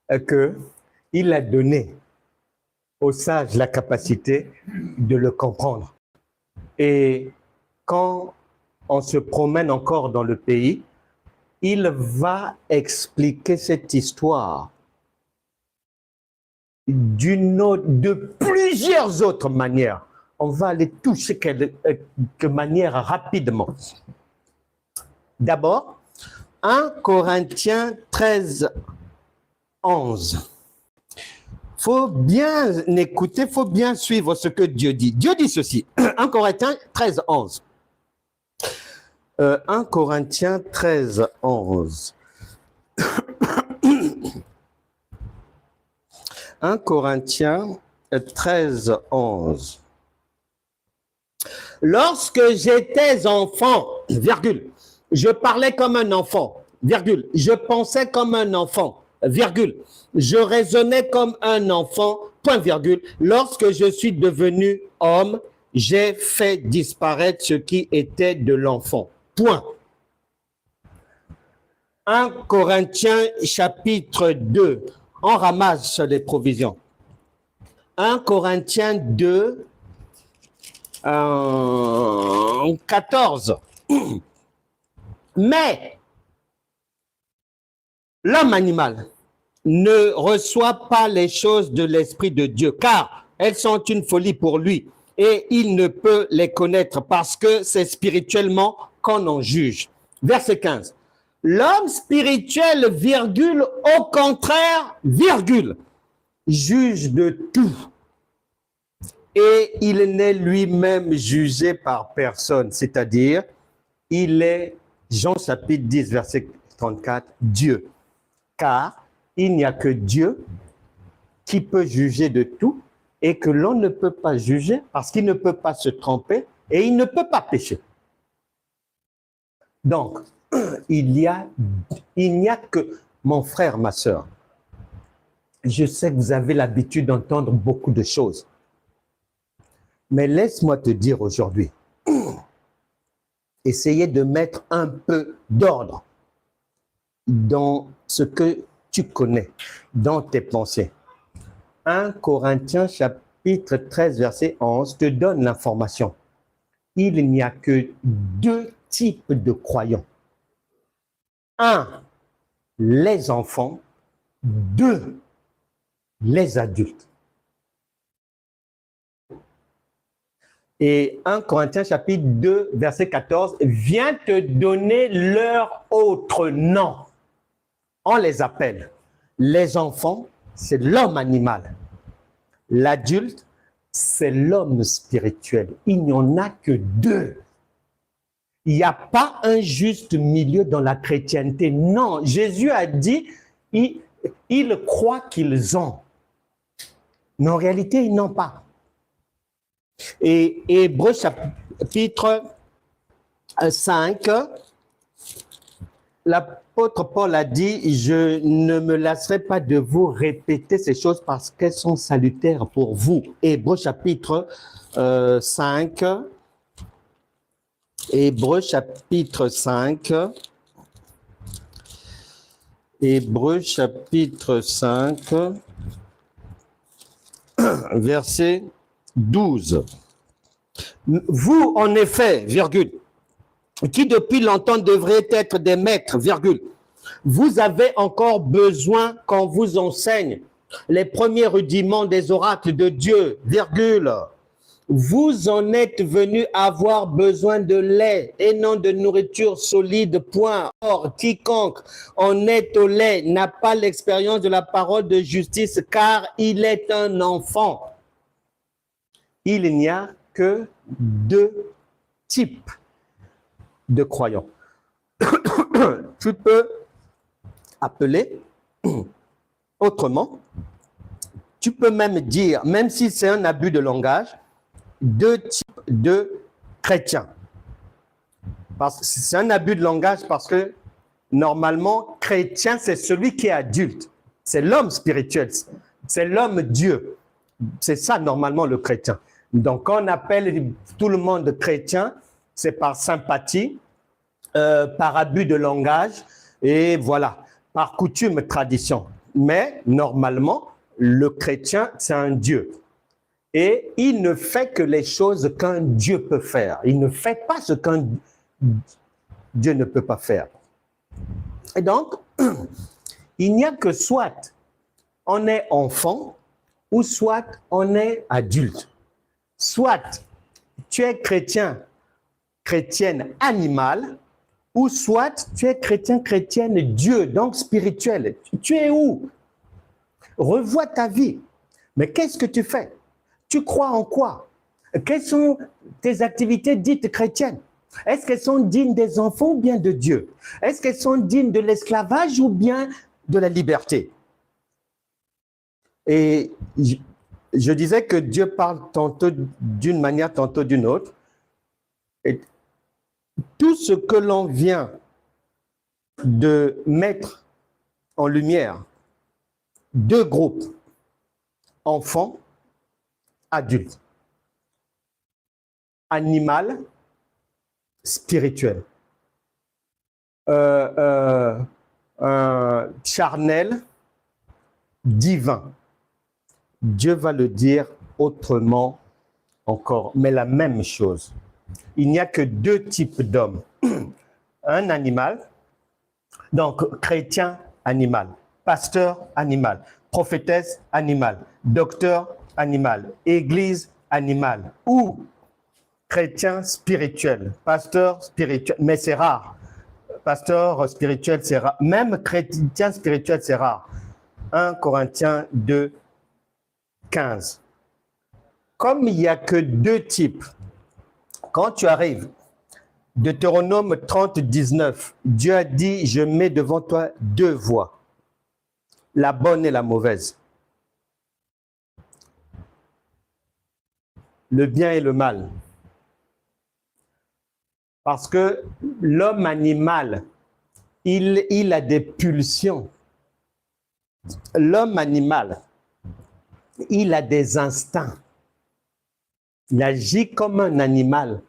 Speaker 1: qu'il a donné aux sages la capacité de le comprendre. Et quand on se promène encore dans le pays, il va expliquer cette histoire de plusieurs autres manières. On va aller toucher de manière rapidement. D'abord, 1 Corinthiens 13, 11. Il faut bien écouter, il faut bien suivre ce que Dieu dit. Dieu dit ceci, 1 Corinthiens 13, 11. 1 Corinthiens 13, 11. 1 Corinthiens 13, 11. Lorsque j'étais enfant, virgule, je parlais comme un enfant, virgule, je pensais comme un enfant, virgule, je raisonnais comme un enfant, point virgule. Lorsque je suis devenu homme, j'ai fait disparaître ce qui était de l'enfant, point. 1 Corinthiens chapitre 2, on ramasse les provisions. 1 Corinthiens 2, 14. Mais l'homme animal ne reçoit pas les choses de l'Esprit de Dieu, car elles sont une folie pour lui, et il ne peut les connaître parce que c'est spirituellement qu'on en juge. Verset 15. L'homme spirituel, virgule, au contraire, virgule, juge de tout. Et il n'est lui-même jugé par personne, c'est-à-dire, il est, Jean chapitre 10, verset 34, Dieu. Car il n'y a que Dieu qui peut juger de tout et que l'on ne peut pas juger parce qu'il ne peut pas se tromper et il ne peut pas pécher. Donc, il n'y a que, mon frère, ma soeur, je sais que vous avez l'habitude d'entendre beaucoup de choses. Mais laisse-moi te dire aujourd'hui, essayez de mettre un peu d'ordre. dans ce que tu connais, dans tes pensées. 1 Corinthiens chapitre 13, verset 11 te donne l'information. Il n'y a que 2 types de croyants. 1, les enfants. 2, les adultes. Et 1 Corinthiens chapitre 2, verset 14, vient te donner leur autre nom. On les appelle les enfants, c'est l'homme animal. L'adulte, c'est l'homme spirituel. Il n'y en a que 2. Il n'y a pas un juste milieu dans la chrétienté. Non, Jésus a dit, ils croient qu'ils ont. Mais en réalité, ils n'ont pas. Et Hébreux chapitre 5, l'apôtre Paul a dit, je ne me lasserai pas de vous répéter ces choses parce qu'elles sont salutaires pour vous. Hébreux chapitre 5, Hébreux chapitre 5, Hébreux chapitre 5, verset 12. Vous, en effet, virgule, qui depuis longtemps devraient être des maîtres, virgule, vous avez encore besoin qu'on vous enseigne les premiers rudiments des oracles de Dieu, virgule. Vous en êtes venus avoir besoin de lait et non de nourriture solide, point. Or, quiconque en est au lait n'a pas l'expérience de la parole de justice, car il est un enfant. Il n'y a que 2 types de croyants. Tu peux appeler autrement. Tu peux même dire, même si c'est un abus de langage, 2 types de chrétiens. C'est un abus de langage parce que normalement, chrétien, c'est celui qui est adulte. C'est l'homme spirituel. C'est l'homme Dieu. C'est ça normalement le chrétien. Donc, quand on appelle tout le monde chrétien, c'est par sympathie, par abus de langage et voilà, par coutume, tradition. Mais normalement, le chrétien, c'est un Dieu. Et il ne fait que les choses qu'un Dieu peut faire. Il ne fait pas ce qu'un Dieu ne peut pas faire. Et donc, il n'y a que soit on est enfant ou soit on est adulte. Soit tu es chrétien, chrétienne animale, ou soit tu es chrétien, chrétienne Dieu, donc spirituel. Tu es où? Revois ta vie. Mais qu'est-ce que tu fais? Tu crois en quoi? Quelles sont tes activités dites chrétiennes? Est-ce qu'elles sont dignes des enfants ou bien de Dieu? Est-ce qu'elles sont dignes de l'esclavage ou bien de la liberté? Et je disais que Dieu parle tantôt d'une manière, tantôt d'une autre. Et tout ce que l'on vient de mettre en lumière, 2 groupes, enfants, adultes, animal, spirituel, charnel, divin. Dieu va le dire autrement encore, mais la même chose. Il n'y a que 2 types d'hommes. Un animal, donc chrétien animal, pasteur animal, prophétesse animal, docteur animal, église animale ou chrétien spirituel, pasteur spirituel, mais c'est rare. Pasteur spirituel, c'est rare. Même chrétien spirituel, c'est rare. 1 Corinthiens 2, 15. Comme il n'y a que 2 types, quand tu arrives, Deutéronome 30, 19, Dieu a dit, je mets devant toi 2 voies, la bonne et la mauvaise, le bien et le mal. Parce que l'homme animal, il a des pulsions. L'homme animal, il a des instincts. Il agit comme un animal.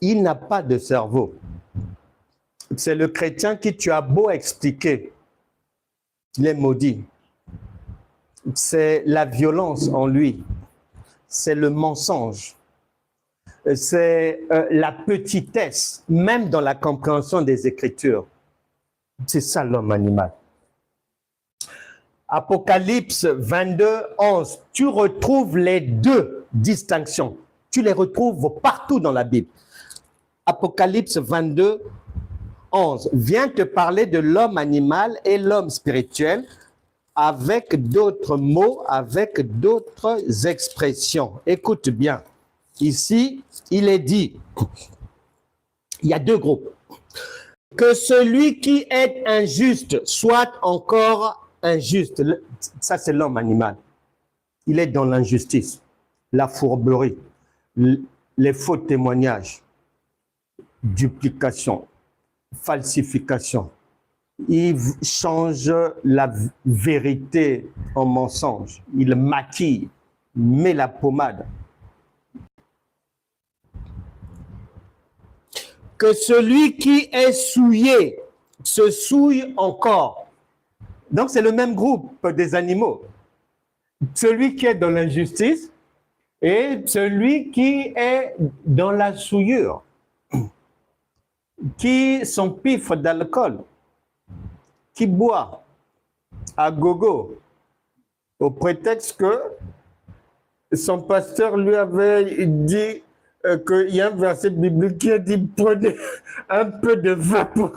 Speaker 1: Il n'a pas de cerveau. c'est le chrétien qui tu as beau expliquer, il est maudit. C'est la violence en lui, c'est le mensonge, c'est la petitesse, même dans la compréhension des Écritures. C'est ça l'homme animal. Apocalypse 22, 11, tu retrouves les deux distinctions. Tu les retrouves partout dans la Bible. Apocalypse 22, 11 vient te parler de l'homme animal et l'homme spirituel avec d'autres mots, avec d'autres expressions. Écoute bien. Ici, il est dit, il y a deux groupes. Que celui qui est injuste soit encore injuste. Ça, c'est l'homme animal. Il est dans l'injustice, la fourberie, les faux témoignages, duplication, falsification. Il change la vérité en mensonge. Il maquille, met la pommade. Que celui qui est souillé se souille encore. Donc, c'est le même groupe des animaux. Celui qui est dans l'injustice et celui qui est dans la souillure, qui s'empiffre d'alcool, qui boit à gogo au prétexte que son pasteur lui avait dit qu'il y a un verset biblique qui a dit « Prenez un peu de vin pour... »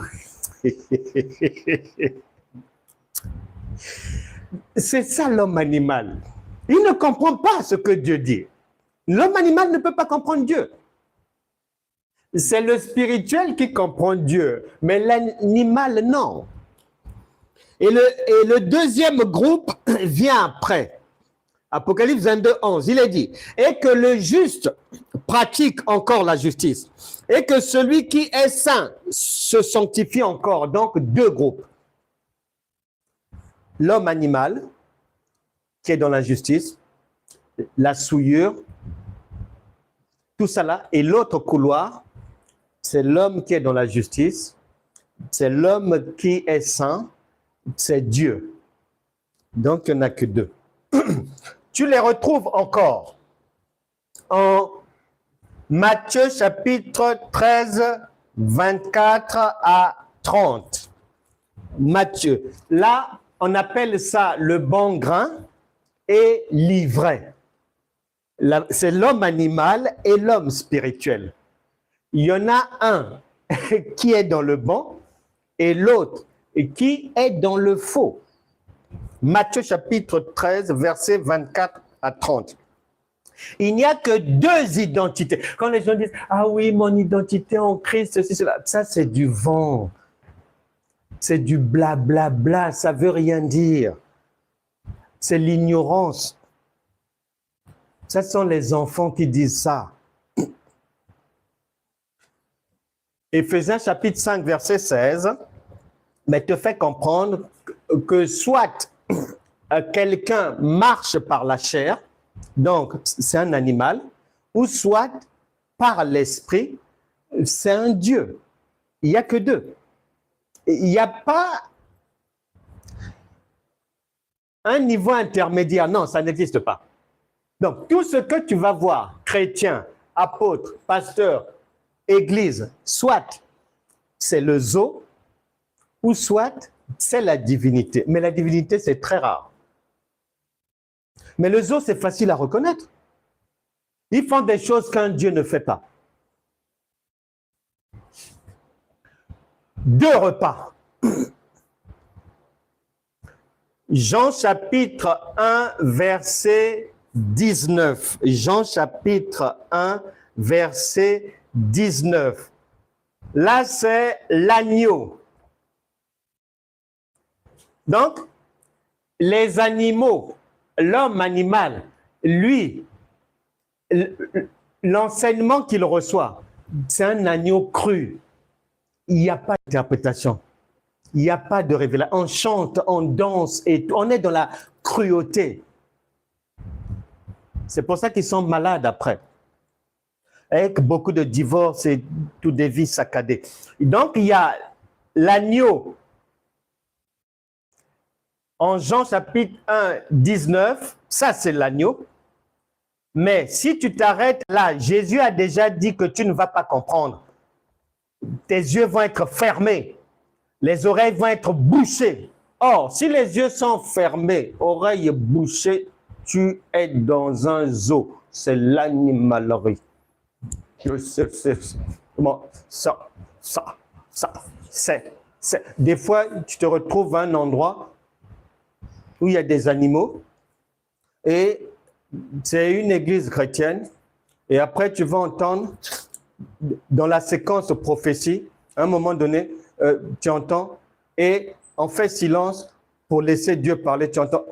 Speaker 1: C'est ça l'homme animal. Il ne comprend pas ce que Dieu dit. L'homme animal ne peut pas comprendre Dieu. C'est le spirituel qui comprend Dieu, mais l'animal, non. Et le deuxième groupe vient après. Apocalypse 22, 11, il est dit, et que le juste pratique encore la justice, et que celui qui est saint se sanctifie encore. Donc, deux groupes. L'homme animal, qui est dans la justice, la souillure, tout ça là, et l'autre couloir, c'est l'homme qui est dans la justice, c'est l'homme qui est saint, c'est Dieu. Donc, il n'y en a que deux. Tu les retrouves encore en Matthieu chapitre 13, 24 à 30. Matthieu. Là, on appelle ça le bon grain et l'ivraie. C'est l'homme animal et l'homme spirituel. Il y en a un qui est dans le bon et l'autre qui est dans le faux. Matthieu chapitre 13, versets 24 à 30. Il n'y a que deux identités. Quand les gens disent « Ah oui, mon identité en Christ, ceci, cela », ça c'est du vent. C'est du blablabla, bla, bla, ça ne veut rien dire. C'est l'ignorance. Ce sont les enfants qui disent ça. Éphésiens chapitre 5, verset 16, mais te fait comprendre que soit quelqu'un marche par la chair, donc c'est un animal, ou soit par l'esprit, c'est un Dieu. Il n'y a que deux. Il n'y a pas un niveau intermédiaire. Non, ça n'existe pas. Donc, tout ce que tu vas voir, chrétien, apôtre, pasteur, église, soit c'est le zoo, ou soit c'est la divinité. Mais la divinité, c'est très rare. Mais le zoo, c'est facile à reconnaître. Ils font des choses qu'un Dieu ne fait pas. 2 repas. Jean chapitre 1, verset 19. Jean chapitre 1, verset 19. Là, c'est l'agneau. Donc, les animaux, l'homme animal, lui, l'enseignement qu'il reçoit, c'est un agneau cru. Il n'y a pas d'interprétation. Il n'y a pas de révélation. On chante, on danse, et on est dans la cruauté. C'est pour ça qu'ils sont malades après. Avec beaucoup de divorces et toutes des vies saccadées. Donc, il y a l'agneau. En Jean chapitre 1, 19, ça c'est l'agneau. Mais si tu t'arrêtes là, Jésus a déjà dit que tu ne vas pas comprendre. Tes yeux vont être fermés. Les oreilles vont être bouchées. Or, si les yeux sont fermés, oreilles bouchées, tu es dans un zoo. C'est l'animalerie. Bon, des fois, tu te retrouves à un endroit où il y a des animaux et c'est une église chrétienne et après tu vas entendre dans la séquence prophétie, à un moment donné, tu entends et on fait silence pour laisser Dieu parler, tu entends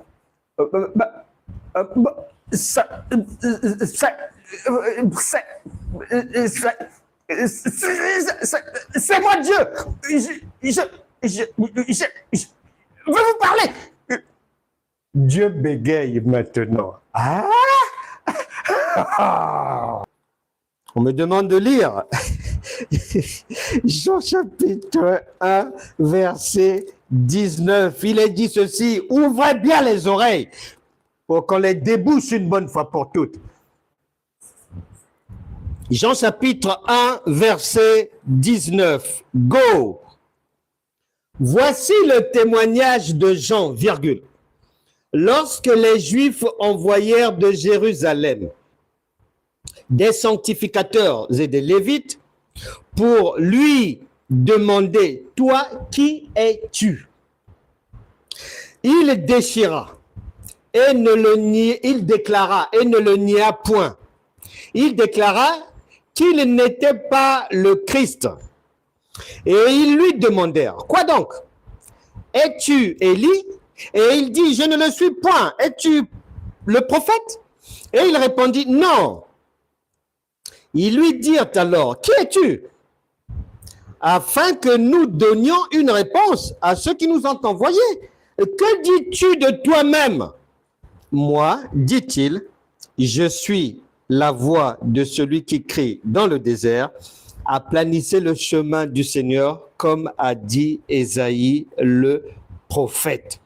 Speaker 1: c'est moi Dieu. Je veux vous parler. Dieu bégaye maintenant. On me demande de lire. Jean chapitre 1, verset 19. Il est dit ceci, ouvrez bien les oreilles pour qu'on les débouche une bonne fois pour toutes. Jean chapitre 1, verset 19. Go! Voici le témoignage de Jean, virgule. Lorsque les Juifs envoyèrent de Jérusalem des sanctificateurs et des Lévites pour lui demander, toi, qui es-tu? Il déchira et ne le nie, il déclara et ne le nia point. Il déclara qu'il n'était pas le Christ. Et ils lui demandèrent, quoi donc? Es-tu Élie? Et il dit, je ne le suis point. Es-tu le prophète? Et il répondit, non. Ils lui dirent alors, qui es-tu? Afin que nous donnions une réponse à ceux qui nous ont envoyés. Que dis-tu de toi-même? Moi, dit-il, je suis la voix de celui qui crie dans le désert, aplanissez le chemin du Seigneur, comme a dit Ésaïe le prophète.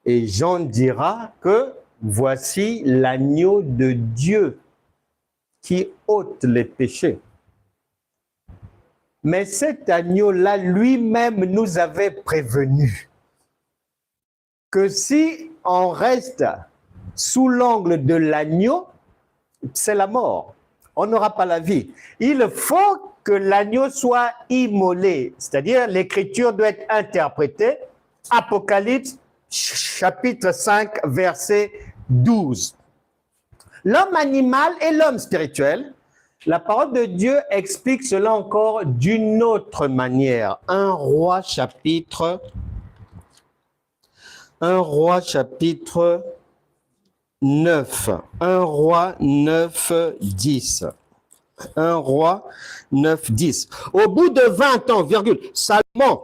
Speaker 1: Et Jean dira que voici l'agneau de Dieu qui ôte les péchés. Mais cet agneau-là lui-même nous avait prévenu que si on reste sous l'angle de l'agneau, c'est la mort. On n'aura pas la vie. Il faut que l'agneau soit immolé, c'est-à-dire l'écriture doit être interprétée. Apocalypse chapitre 5, verset 12. L'homme animal et l'homme spirituel, la parole de Dieu explique cela encore d'une autre manière. 1 Roi chapitre 9. 1 Roi 9, 10. 1 Roi 9, 10. Au bout de 20 ans, virgule, Salomon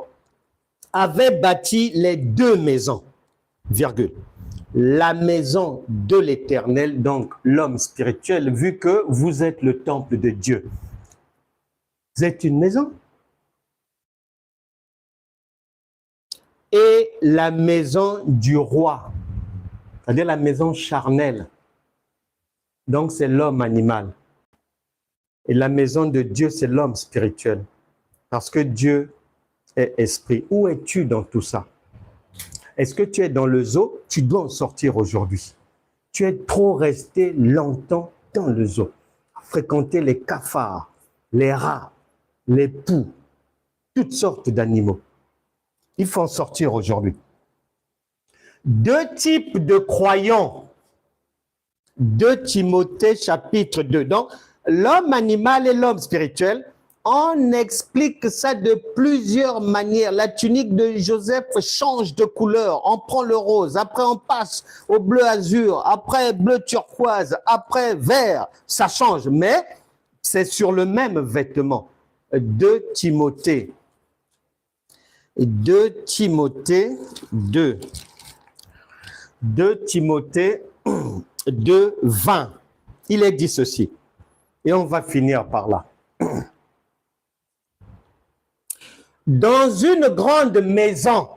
Speaker 1: avait bâti les deux maisons, virgule. La maison de l'Éternel, donc l'homme spirituel, vu que vous êtes le temple de Dieu. Vous êtes une maison. Et la maison du roi, c'est-à-dire la maison charnelle. Donc c'est l'homme animal. Et la maison de Dieu, c'est l'homme spirituel. Parce que Dieu est esprit. Où es-tu dans tout ça? Est-ce que tu es dans le zoo? Tu dois en sortir aujourd'hui. Tu es trop resté longtemps dans le zoo, à fréquenter les cafards, les rats, les poux, toutes sortes d'animaux. Il faut en sortir aujourd'hui. Deux types de croyants. 2 Timothée chapitre 2. Donc, l'homme animal et l'homme spirituel, on explique ça de plusieurs manières. La tunique de Joseph change de couleur. On prend le rose, après on passe au bleu azur, après bleu turquoise, après vert. Ça change, mais c'est sur le même vêtement. 2 Timothée. 2 Timothée 2. 2 Timothée 2, 20. Il est dit ceci. Et on va finir par là. dans une grande maison,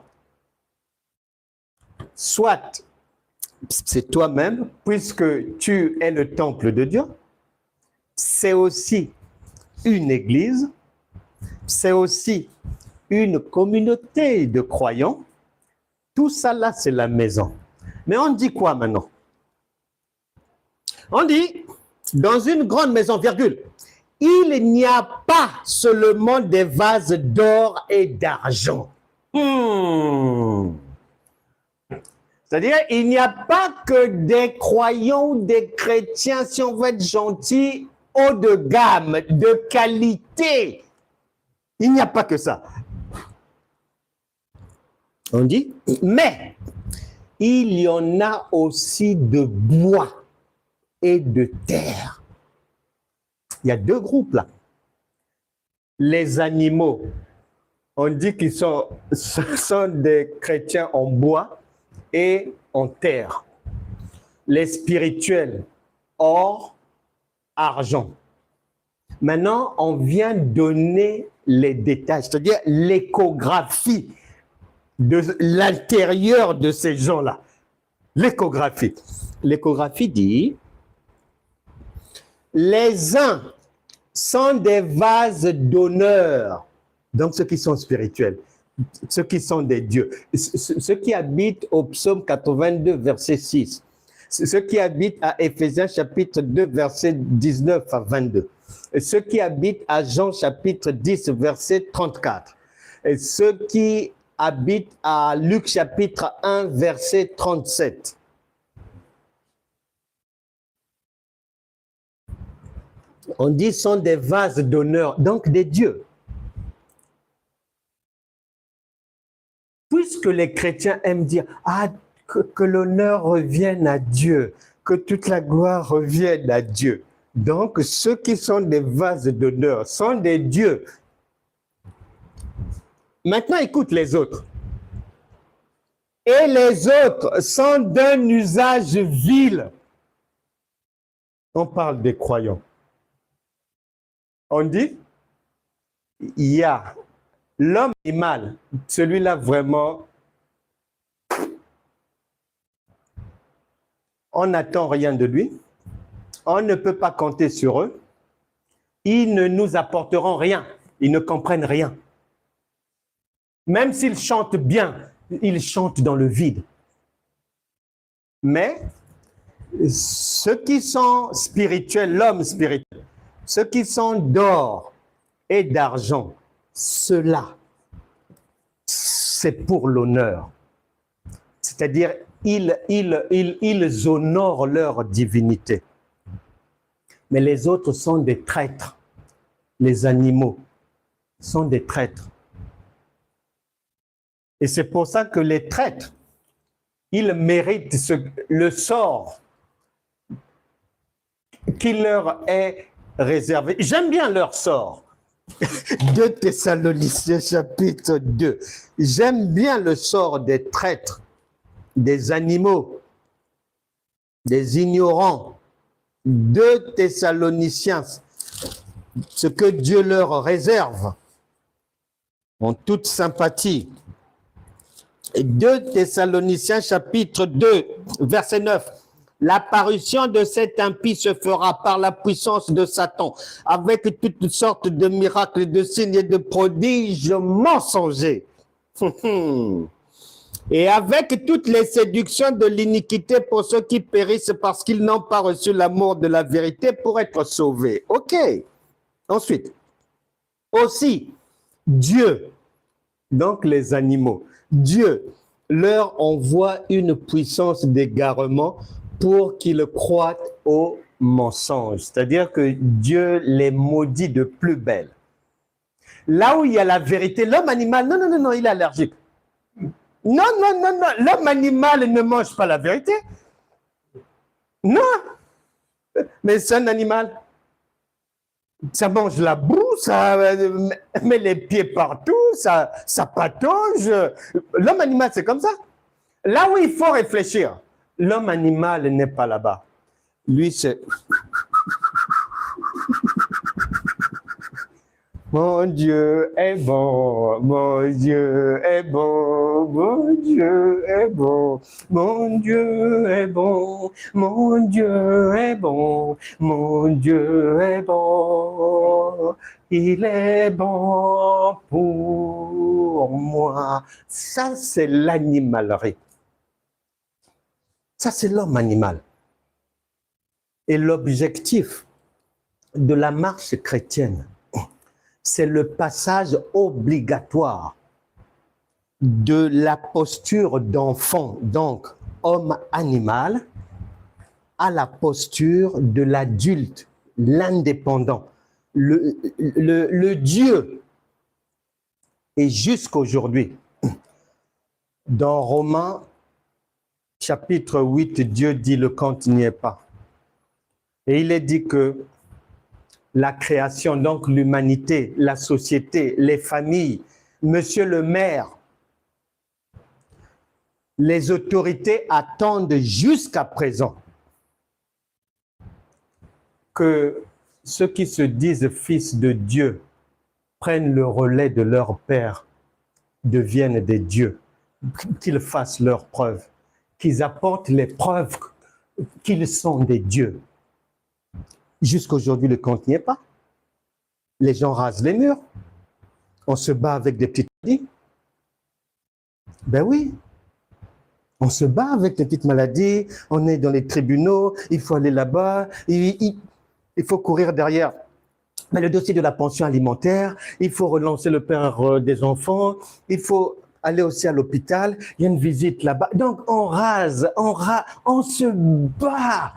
Speaker 1: soit c'est toi-même, puisque tu es le temple de Dieu, c'est aussi une église, c'est aussi une communauté de croyants. Tout ça là, c'est la maison. Mais on dit quoi maintenant? On dit, dans une grande maison, virgule, il n'y a pas seulement des vases d'or et d'argent. C'est-à-dire, il n'y a pas que des croyants, des chrétiens, si on veut être gentil, haut de gamme, de qualité. Il n'y a pas que ça. On dit, mais il y en a aussi de bois et de terre. Il y a deux groupes là. Les animaux, on dit qu'ils sont des chrétiens en bois et en terre. Les spirituels, or, argent. Maintenant, on vient donner les détails, c'est-à-dire l'échographie de l'intérieur de ces gens-là. L'échographie. L'échographie dit, les uns sont des vases d'honneur, donc ceux qui sont spirituels, ceux qui sont des dieux, ceux qui habitent au psaume 82, verset 6, ceux qui habitent à Éphésiens chapitre 2, verset 19 à 22, ceux qui habitent à Jean chapitre 10, verset 34, et ceux qui habitent à Luc chapitre 1, verset 37. On dit sont des vases d'honneur, donc des dieux. Puisque les chrétiens aiment dire que l'honneur revienne à Dieu, que toute la gloire revienne à Dieu. Donc, ceux qui sont des vases d'honneur sont des dieux. Maintenant, écoute les autres. Et les autres sont d'un usage vil. On parle des croyants. On dit, il y a l'homme animal, celui-là vraiment, on n'attend rien de lui, on ne peut pas compter sur eux, ils ne nous apporteront rien, ils ne comprennent rien. Même s'ils chantent bien, ils chantent dans le vide. Mais ceux qui sont spirituels, l'homme spirituel, ceux qui sont d'or et d'argent, ceux-là, c'est pour l'honneur. C'est-à-dire, ils honorent leur divinité. Mais les autres sont des traîtres. Les animaux sont des traîtres. Et c'est pour ça que les traîtres, ils méritent le sort qui leur est réservé. J'aime bien leur sort. 2 Thessaloniciens chapitre 2. J'aime bien le sort des traîtres, des animaux, des ignorants. 2 Thessaloniciens, ce que Dieu leur réserve, en toute sympathie. 2 Thessaloniciens chapitre 2, verset 9. L'apparition de cet impie se fera par la puissance de Satan, avec toutes sortes de miracles, de signes et de prodiges mensongers. Et avec toutes les séductions de l'iniquité pour ceux qui périssent parce qu'ils n'ont pas reçu l'amour de la vérité pour être sauvés. OK. Ensuite, aussi, Dieu, donc les animaux, Dieu leur envoie une puissance d'égarement pour qu'ils croient au mensonge. C'est-à-dire que Dieu les maudit de plus belle. Là où il y a la vérité, l'homme animal, non, il est allergique. Non, l'homme animal ne mange pas la vérité. Non, mais c'est un animal. Ça mange la boue, ça met les pieds partout, ça patauge. L'homme animal, c'est comme ça. Là où il faut réfléchir, l'homme animal n'est pas là-bas. Lui, c'est... Mon Dieu est bon, mon Dieu est bon, mon Dieu est bon, mon Dieu est bon, mon Dieu est bon, mon Dieu est bon, il est bon pour moi. Ça, c'est l'animalerie. Ça, c'est l'homme animal. Et l'objectif de la marche chrétienne, c'est le passage obligatoire de la posture d'enfant, donc homme-animal, à la posture de l'adulte, l'indépendant, le Dieu. Et jusqu'aujourd'hui, dans Romains, chapitre 8, Dieu dit le compte n'y est pas. Et il est dit que la création, donc l'humanité, la société, les familles, monsieur le maire, les autorités attendent jusqu'à présent que ceux qui se disent fils de Dieu prennent le relais de leur père, deviennent des dieux, qu'ils fassent leurs preuves, qu'ils apportent les preuves qu'ils sont des dieux. Jusqu'aujourd'hui, le compte n'y est pas. Les gens rasent les murs. On se bat avec des petites maladies. Ben oui. On se bat avec des petites maladies. On est dans les tribunaux. Il faut aller là-bas. Il faut courir derrière. Mais le dossier de la pension alimentaire, il faut relancer le père des enfants. Il faut aller aussi à l'hôpital. Il y a une visite là-bas. Donc, on rase, on se bat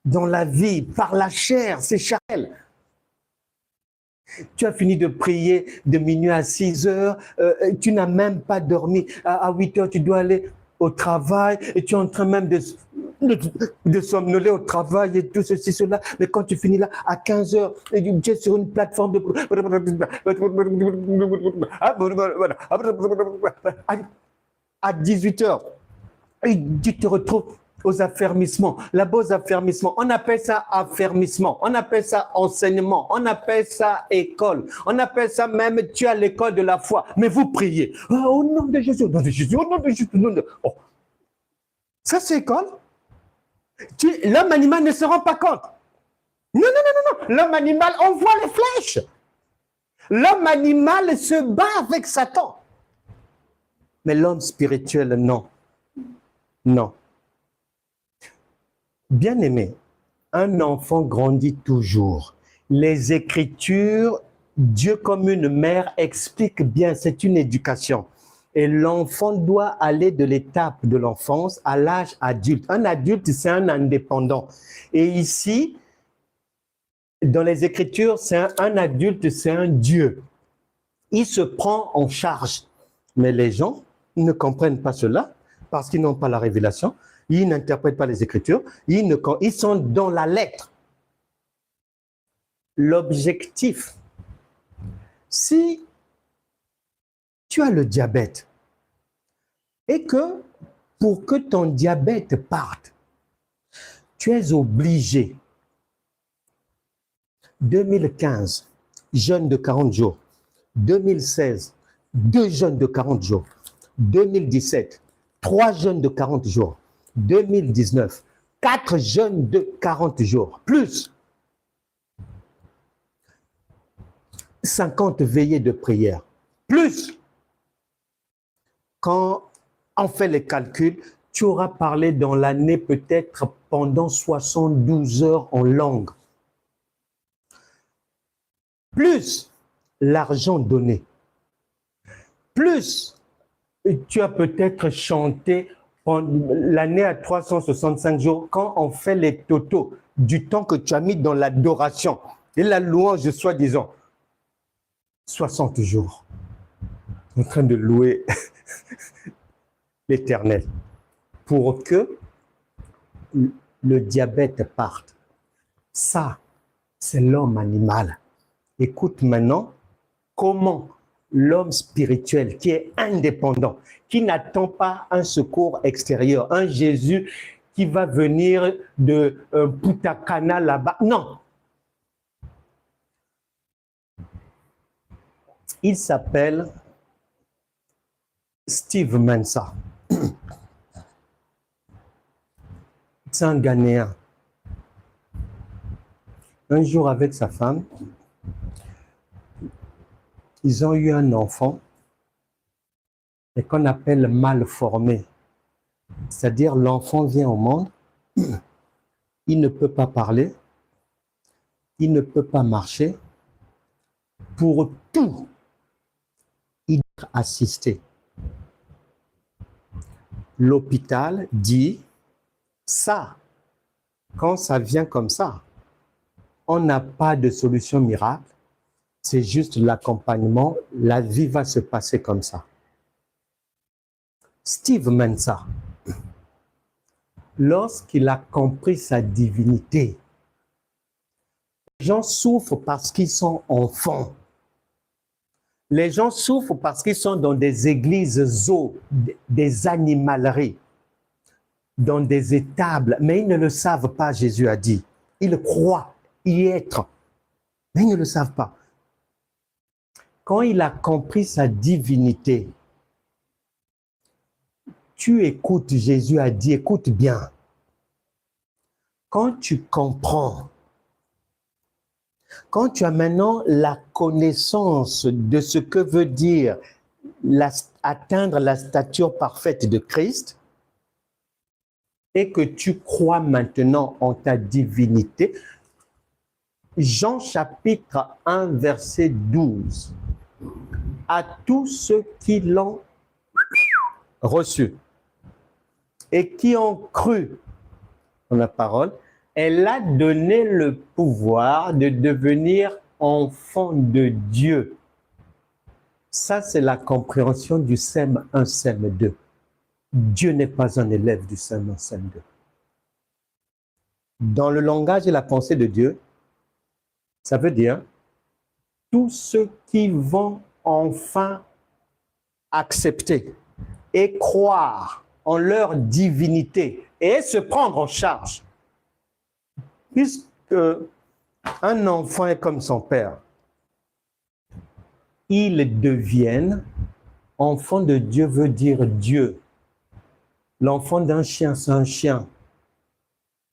Speaker 1: dans la vie, par la chair, c'est charnel. Tu as fini de prier de minuit à 6 heures, tu n'as même pas dormi. À 8 heures, tu dois aller au travail et tu es en train même de somnoler au travail et tout ceci, cela. Mais quand tu finis là, à 15 heures, tu es sur une plateforme de... À 18 heures, tu te retrouves aux affermissements, là-bas aux affermissements. On appelle ça affermissement, on appelle ça enseignement, on appelle ça école, on appelle ça même tu es à l'école de la foi. Mais vous priez, oh, au nom de Jésus, au nom de Jésus, au nom de Jésus, au nom de... Oh. Ça c'est école. L'homme animal ne se rend pas compte. Non, non, non, non, non. L'homme animal envoie les flèches. L'homme animal se bat avec Satan. Mais l'homme spirituel, non. Non. Bien-aimé, un enfant grandit toujours. Les Écritures, Dieu comme une mère explique bien, c'est une éducation. Et l'enfant doit aller de l'étape de l'enfance à l'âge adulte. Un adulte, c'est un indépendant. Et ici, dans les Écritures, un adulte, c'est un Dieu. Il se prend en charge. Mais les gens ne comprennent pas cela parce qu'ils n'ont pas la révélation. Ils n'interprètent pas les Écritures. Ils sont dans la lettre. L'objectif, si tu as le diabète et que pour que ton diabète parte, tu es obligé, 2015, jeûne de 40 jours, 2016, 2 jeûnes de 40 jours, 2017, 3 jeûnes de 40 jours, 2019, 4 jeûnes de 40 jours, plus 50 veillées de prière, plus quand on fait les calculs, tu auras parlé dans l'année peut-être pendant 72 heures en langue. Plus l'argent donné, plus tu as peut-être chanté l'année à 365 jours quand on fait les totaux du temps que tu as mis dans l'adoration et la louange, soi-disant, 60 jours en train de louer l'Éternel pour que le diabète parte. Ça, c'est l'homme animal. Écoute maintenant comment l'homme spirituel qui est indépendant, qui n'attend pas un secours extérieur, un Jésus qui va venir de Punta Cana là-bas. Non. Il s'appelle Steve Mensah. C'est un Ghanéen. Un jour, avec sa femme, ils ont eu un enfant et qu'on appelle mal formé. C'est-à-dire l'enfant vient au monde, il ne peut pas parler, il ne peut pas marcher. Pour tout, il doit assister. L'hôpital dit, ça, quand ça vient comme ça, on n'a pas de solution miracle, c'est juste l'accompagnement, la vie va se passer comme ça. Steve Mensah, lorsqu'il a compris sa divinité, les gens souffrent parce qu'ils sont enfants. Les gens souffrent parce qu'ils sont dans des églises zoos, des animaleries, dans des étables, mais ils ne le savent pas, Jésus a dit. Ils croient y être, mais ils ne le savent pas. Quand il a compris sa divinité, tu écoutes, Jésus a dit, écoute bien. Quand tu comprends, quand tu as maintenant la connaissance de ce que veut dire atteindre la stature parfaite de Christ, et que tu crois maintenant en ta divinité, Jean chapitre 1, verset 12, à tous ceux qui l'ont reçu et qui ont cru en la parole, elle a donné le pouvoir de devenir enfant de Dieu. Ça, c'est la compréhension du SEM 1, SEM 2. Dieu n'est pas un élève du SEM 1, SEM 2. Dans le langage et la pensée de Dieu, ça veut dire tous ceux qui vont enfin accepter et croire en leur divinité et se prendre en charge. Puisque un enfant est comme son père, ils deviennent, enfant de Dieu veut dire Dieu. L'enfant d'un chien, c'est un chien.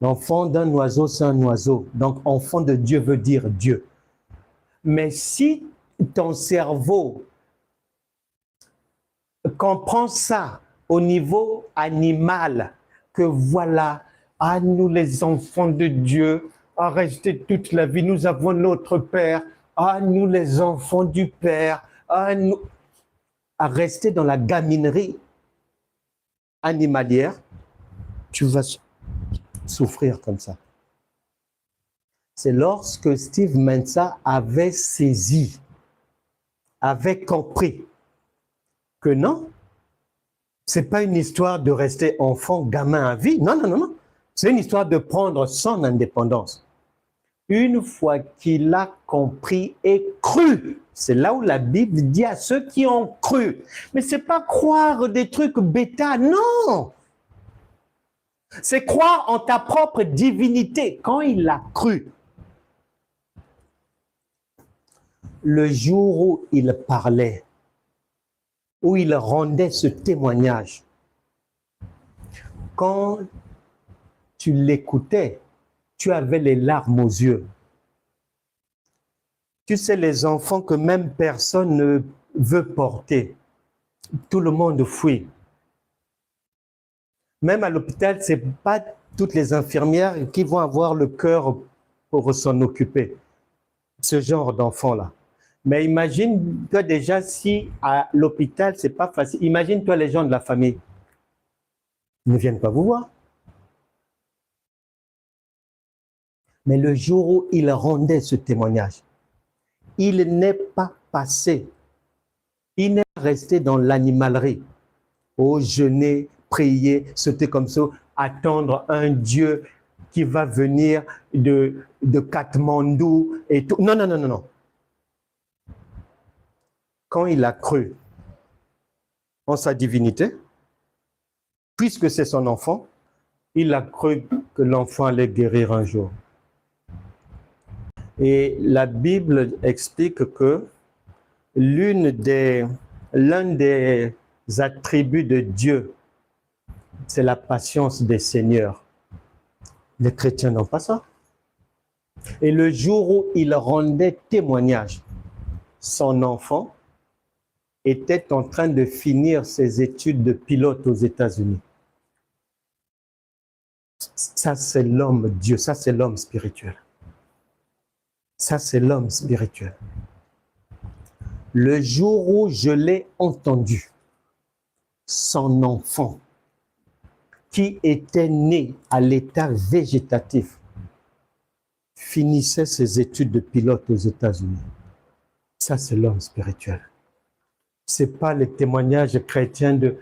Speaker 1: L'enfant d'un oiseau, c'est un oiseau. Donc, enfant de Dieu veut dire Dieu. Mais si ton cerveau comprend ça au niveau animal, que voilà, ah, nous les enfants de Dieu, à rester toute la vie, nous avons notre Père, ah, nous les enfants du Père, ah, nous, à rester dans la gaminerie animalière, tu vas souffrir comme ça. C'est lorsque Steve Mensah avait saisi, avait compris que non, c'est pas une histoire de rester enfant, gamin à vie. Non, non, non, non. C'est une histoire de prendre son indépendance. Une fois qu'il a compris et cru, c'est là où la Bible dit à ceux qui ont cru. Mais c'est pas croire des trucs bêta, non. C'est croire en ta propre divinité. Quand il a cru, le jour où il parlait, où il rendait ce témoignage, quand tu l'écoutais, tu avais les larmes aux yeux. Tu sais, les enfants que même personne ne veut porter, tout le monde fuit. Même à l'hôpital, ce n'est pas toutes les infirmières qui vont avoir le cœur pour s'en occuper, ce genre d'enfants-là. Mais imagine-toi déjà si à l'hôpital, ce n'est pas facile. Imagine-toi les gens de la famille. Ils ne viennent pas vous voir. Mais le jour où il rendait ce témoignage, il n'est pas passé. Il n'est pas resté dans l'animalerie. Au jeûner, prier, sauter comme ça, attendre un Dieu qui va venir de Katmandou et tout. Non, non, non, non, non. Quand il a cru en sa divinité, puisque c'est son enfant, il a cru que l'enfant allait guérir un jour. Et la Bible explique que l'un des attributs de Dieu, c'est la patience des seigneurs. Les chrétiens n'ont pas ça. Et le jour où il rendait témoignage, son enfant était en train de finir ses études de pilote aux États-Unis. Ça, c'est l'homme Dieu, ça, c'est l'homme spirituel. Ça, c'est l'homme spirituel. Le jour où je l'ai entendu, son enfant, qui était né à l'état végétatif, finissait ses études de pilote aux États-Unis. Ça, c'est l'homme spirituel. Ce n'est pas les témoignages chrétiens de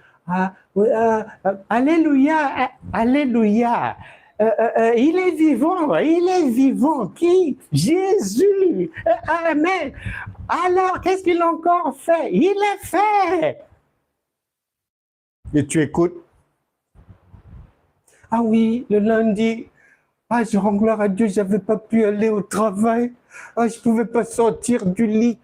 Speaker 1: Alléluia, Alléluia, il est vivant. Qui? Jésus. Amen. Alors, qu'est-ce qu'il a encore fait? Il est fait. Et tu écoutes. Ah oui, le lundi, je rends gloire à Dieu, je n'avais pas pu aller au travail. Je ne pouvais pas sortir du lit.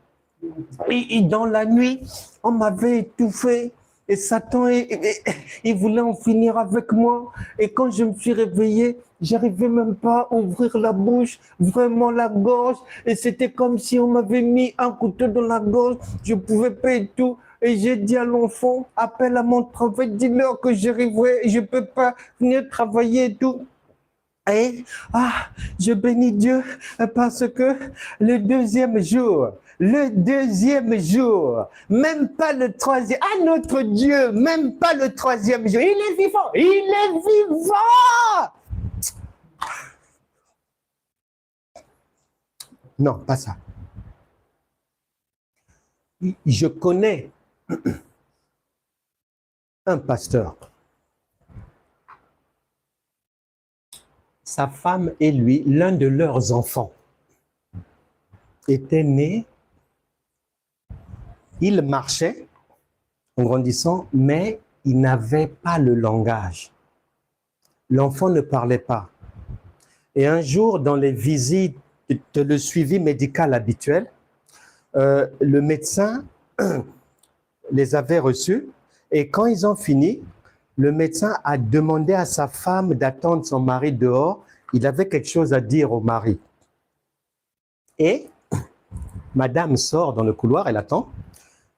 Speaker 1: Et dans la nuit, on m'avait étouffé. Et Satan, il voulait en finir avec moi. Et quand je me suis réveillé, j'arrivais même pas à ouvrir la bouche, vraiment la gorge. Et c'était comme si on m'avait mis un couteau dans la gorge. Je ne pouvais pas et tout. Et j'ai dit à l'enfant, appelle à mon travail, dis-leur que j'arriverai, je ne peux pas venir travailler et tout. Et je bénis Dieu parce que le deuxième jour, même pas le troisième, notre Dieu, même pas le troisième jour, il est vivant. Non, pas ça. Je connais un pasteur. Sa femme et lui, l'un de leurs enfants, était né. Il marchait en grandissant, mais il n'avait pas le langage. L'enfant ne parlait pas. Et un jour, dans les visites de le suivi médical habituel, le médecin les avait reçus et quand ils ont fini, le médecin a demandé à sa femme d'attendre son mari dehors. Il avait quelque chose à dire au mari. Et madame sort dans le couloir, elle attend.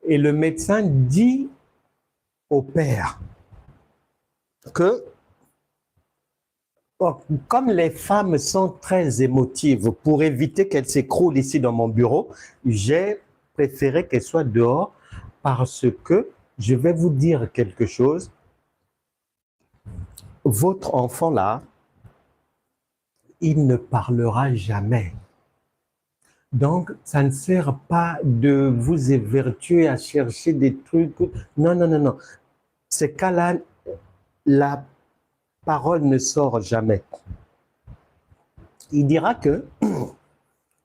Speaker 1: Et le médecin dit au père que, comme les femmes sont très émotives, pour éviter qu'elles s'écroulent ici dans mon bureau, j'ai préféré qu'elles soient dehors parce que je vais vous dire quelque chose. Votre enfant là, il ne parlera jamais. Donc, ça ne sert pas de vous évertuer à chercher des trucs. Non. Ces cas-là, la parole ne sort jamais. Il dira que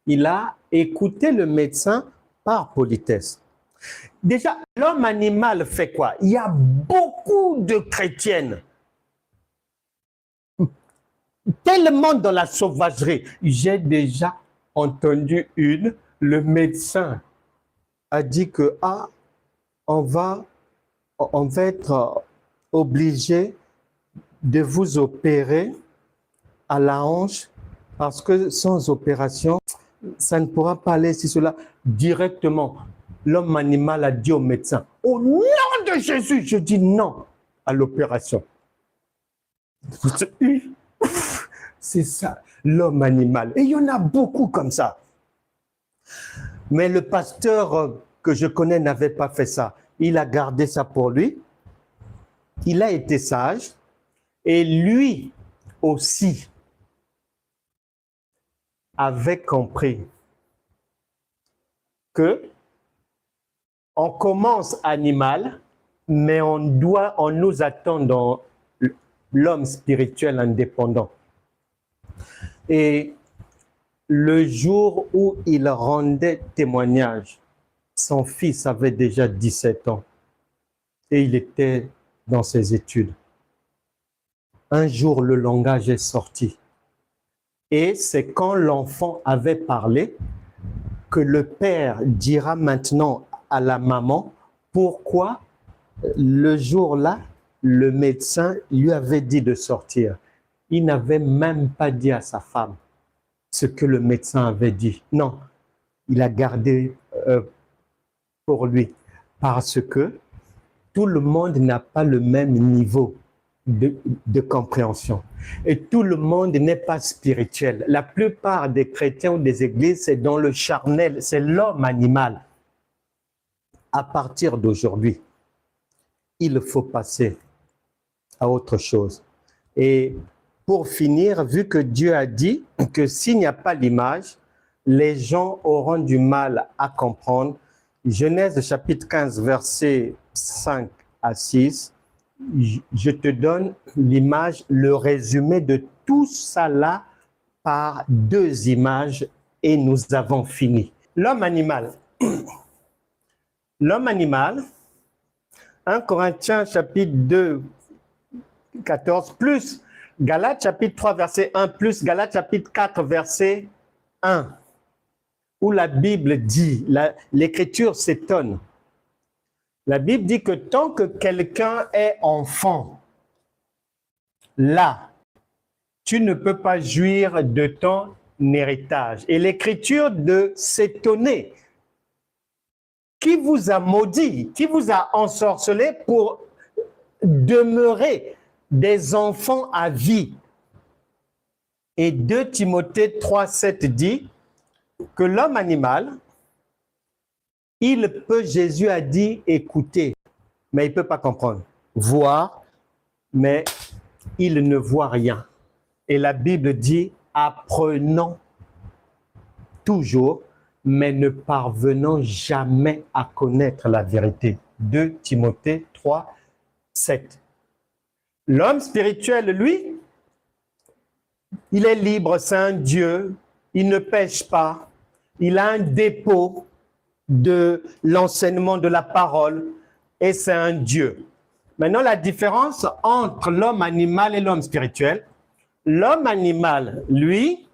Speaker 1: il a écouté le médecin par politesse. Déjà, l'homme animal fait quoi? Il y a beaucoup de chrétiennes. Tellement dans la sauvagerie. J'ai déjà entendu le médecin a dit que on va être obligé de vous opérer à la hanche parce que sans opération, ça ne pourra pas aller si cela directement. L'homme animal a dit au médecin, au nom de Jésus, je dis non à l'opération. C'est ça, l'homme animal. Et il y en a beaucoup comme ça. Mais le pasteur que je connais n'avait pas fait ça. Il a gardé ça pour lui. Il a été sage. Et lui aussi avait compris que on commence animal, mais on nous attend dans l'homme spirituel indépendant. Et le jour où il rendait témoignage, son fils avait déjà 17 ans et il était dans ses études. Un jour, le langage est sorti. Et c'est quand l'enfant avait parlé que le père dira maintenant à la maman pourquoi le jour-là, le médecin lui avait dit de sortir. Il n'avait même pas dit à sa femme ce que le médecin avait dit. Non, il a gardé pour lui parce que tout le monde n'a pas le même niveau de compréhension. Et tout le monde n'est pas spirituel. La plupart des chrétiens ou des églises, c'est dans le charnel, c'est l'homme animal. À partir d'aujourd'hui, il faut passer à autre chose. Et pour finir, vu que Dieu a dit que s'il n'y a pas l'image, les gens auront du mal à comprendre. Genèse chapitre 15, versets 5 à 6, je te donne l'image, le résumé de tout ça là par 2 images et nous avons fini. L'homme animal. L'homme animal, 1 Corinthiens chapitre 2, 14, plus Galates chapitre 3, verset 1, plus Galates chapitre 4, verset 1, où la Bible dit, l'Écriture s'étonne. La Bible dit que tant que quelqu'un est enfant, là, tu ne peux pas jouir de ton héritage. Et l'Écriture de s'étonner. Qui vous a maudit, qui vous a ensorcelé pour demeurer des enfants à vie. Et 2 Timothée 3, 7 dit que l'homme animal, il peut, Jésus a dit, écouter, mais il ne peut pas comprendre. Voir, mais il ne voit rien. Et la Bible dit, apprenons toujours, mais ne parvenons jamais à connaître la vérité. 2 Timothée 3, 7. L'homme spirituel, lui, il est libre, c'est un Dieu, il ne pêche pas, il a un dépôt de l'enseignement de la parole et c'est un Dieu. Maintenant, la différence entre l'homme animal et l'homme spirituel, l'homme animal, lui,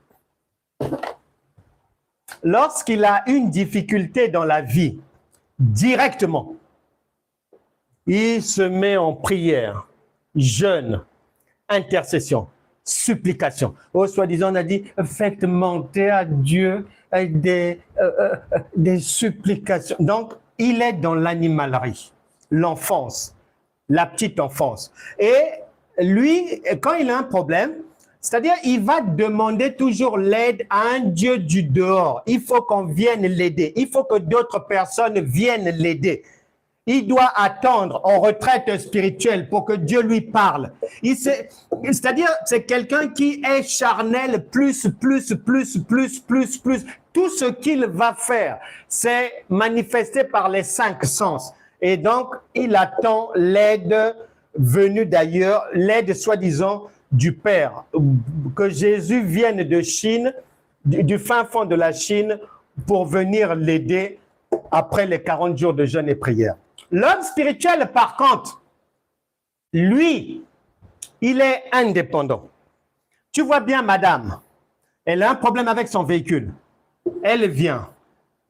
Speaker 1: lorsqu'il a une difficulté dans la vie, directement, il se met en prière, jeûne, intercession, supplication. Au soi-disant, on a dit, faites monter à Dieu des supplications. Donc, il est dans l'animalerie, l'enfance, la petite enfance. Et lui, quand il a un problème, c'est-à-dire, il va demander toujours l'aide à un Dieu du dehors. Il faut qu'on vienne l'aider. Il faut que d'autres personnes viennent l'aider. Il doit attendre en retraite spirituelle pour que Dieu lui parle. C'est-à-dire, c'est quelqu'un qui est charnel, plus. Tout ce qu'il va faire, c'est manifesté par les 5 sens. Et donc, il attend l'aide venue d'ailleurs, l'aide soi-disant du Père. Que Jésus vienne de Chine, du fin fond de la Chine, pour venir l'aider après les 40 jours de jeûne et prière. L'homme spirituel, par contre, lui, il est indépendant. Tu vois bien, madame, elle a un problème avec son véhicule. Elle vient,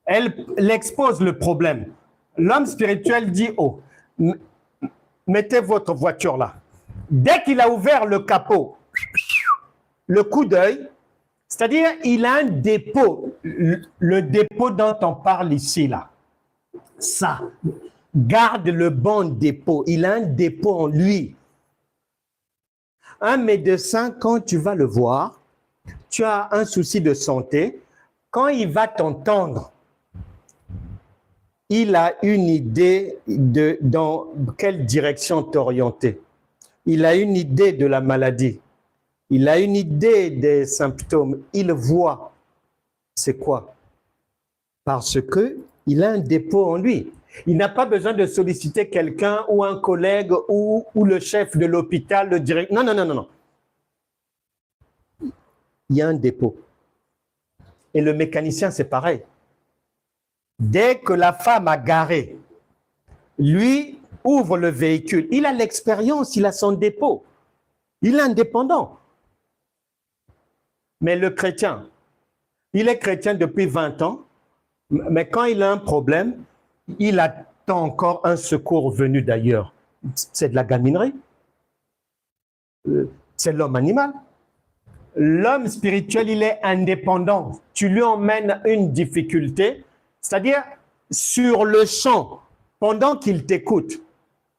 Speaker 1: elle expose le problème. L'homme spirituel dit, oh, mettez votre voiture là. Dès qu'il a ouvert le capot, le coup d'œil, c'est-à-dire il a un dépôt, le dépôt dont on parle ici là. Ça, garde le bon dépôt, il a un dépôt en lui. Un médecin, quand tu vas le voir, tu as un souci de santé, quand il va t'entendre, il a une idée de dans quelle direction t'orienter. Il a une idée de la maladie. Il a une idée des symptômes. Il voit. C'est quoi? Parce qu'il a un dépôt en lui. Il n'a pas besoin de solliciter quelqu'un ou un collègue ou le chef de l'hôpital, le directeur. Non. Il y a un dépôt. Et le mécanicien, c'est pareil. Dès que la femme a garé, lui ouvre le véhicule. Il a l'expérience, il a son dépôt. Il est indépendant. Mais le chrétien, il est chrétien depuis 20 ans, mais quand il a un problème, il attend encore un secours venu d'ailleurs. C'est de la gaminerie. C'est l'homme animal. L'homme spirituel, il est indépendant. Tu lui emmènes une difficulté, c'est-à-dire sur le champ, pendant qu'il t'écoute,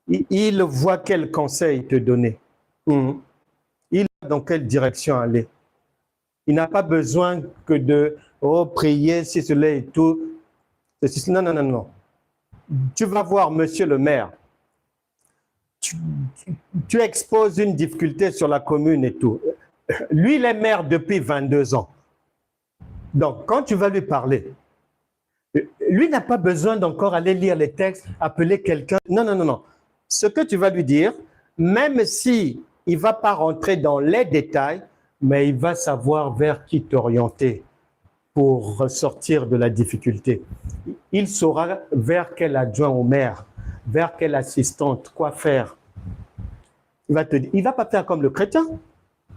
Speaker 1: il voit quel conseil te donner. Il va dans quelle direction aller. Il n'a pas besoin que de prier, si cela et tout. Non, non, non, non. Tu vas voir monsieur le maire. Tu exposes une difficulté sur la commune et tout. Lui, il est maire depuis 22 ans. Donc, quand tu vas lui parler, lui n'a pas besoin d'encore aller lire les textes, appeler quelqu'un. Non, non, non, non. Ce que tu vas lui dire, même si il ne va pas rentrer dans les détails, mais il va savoir vers qui t'orienter pour ressortir de la difficulté. Il saura vers quel adjoint au maire, vers quelle assistante, quoi faire. Il va te dire, il ne va pas faire comme le chrétien.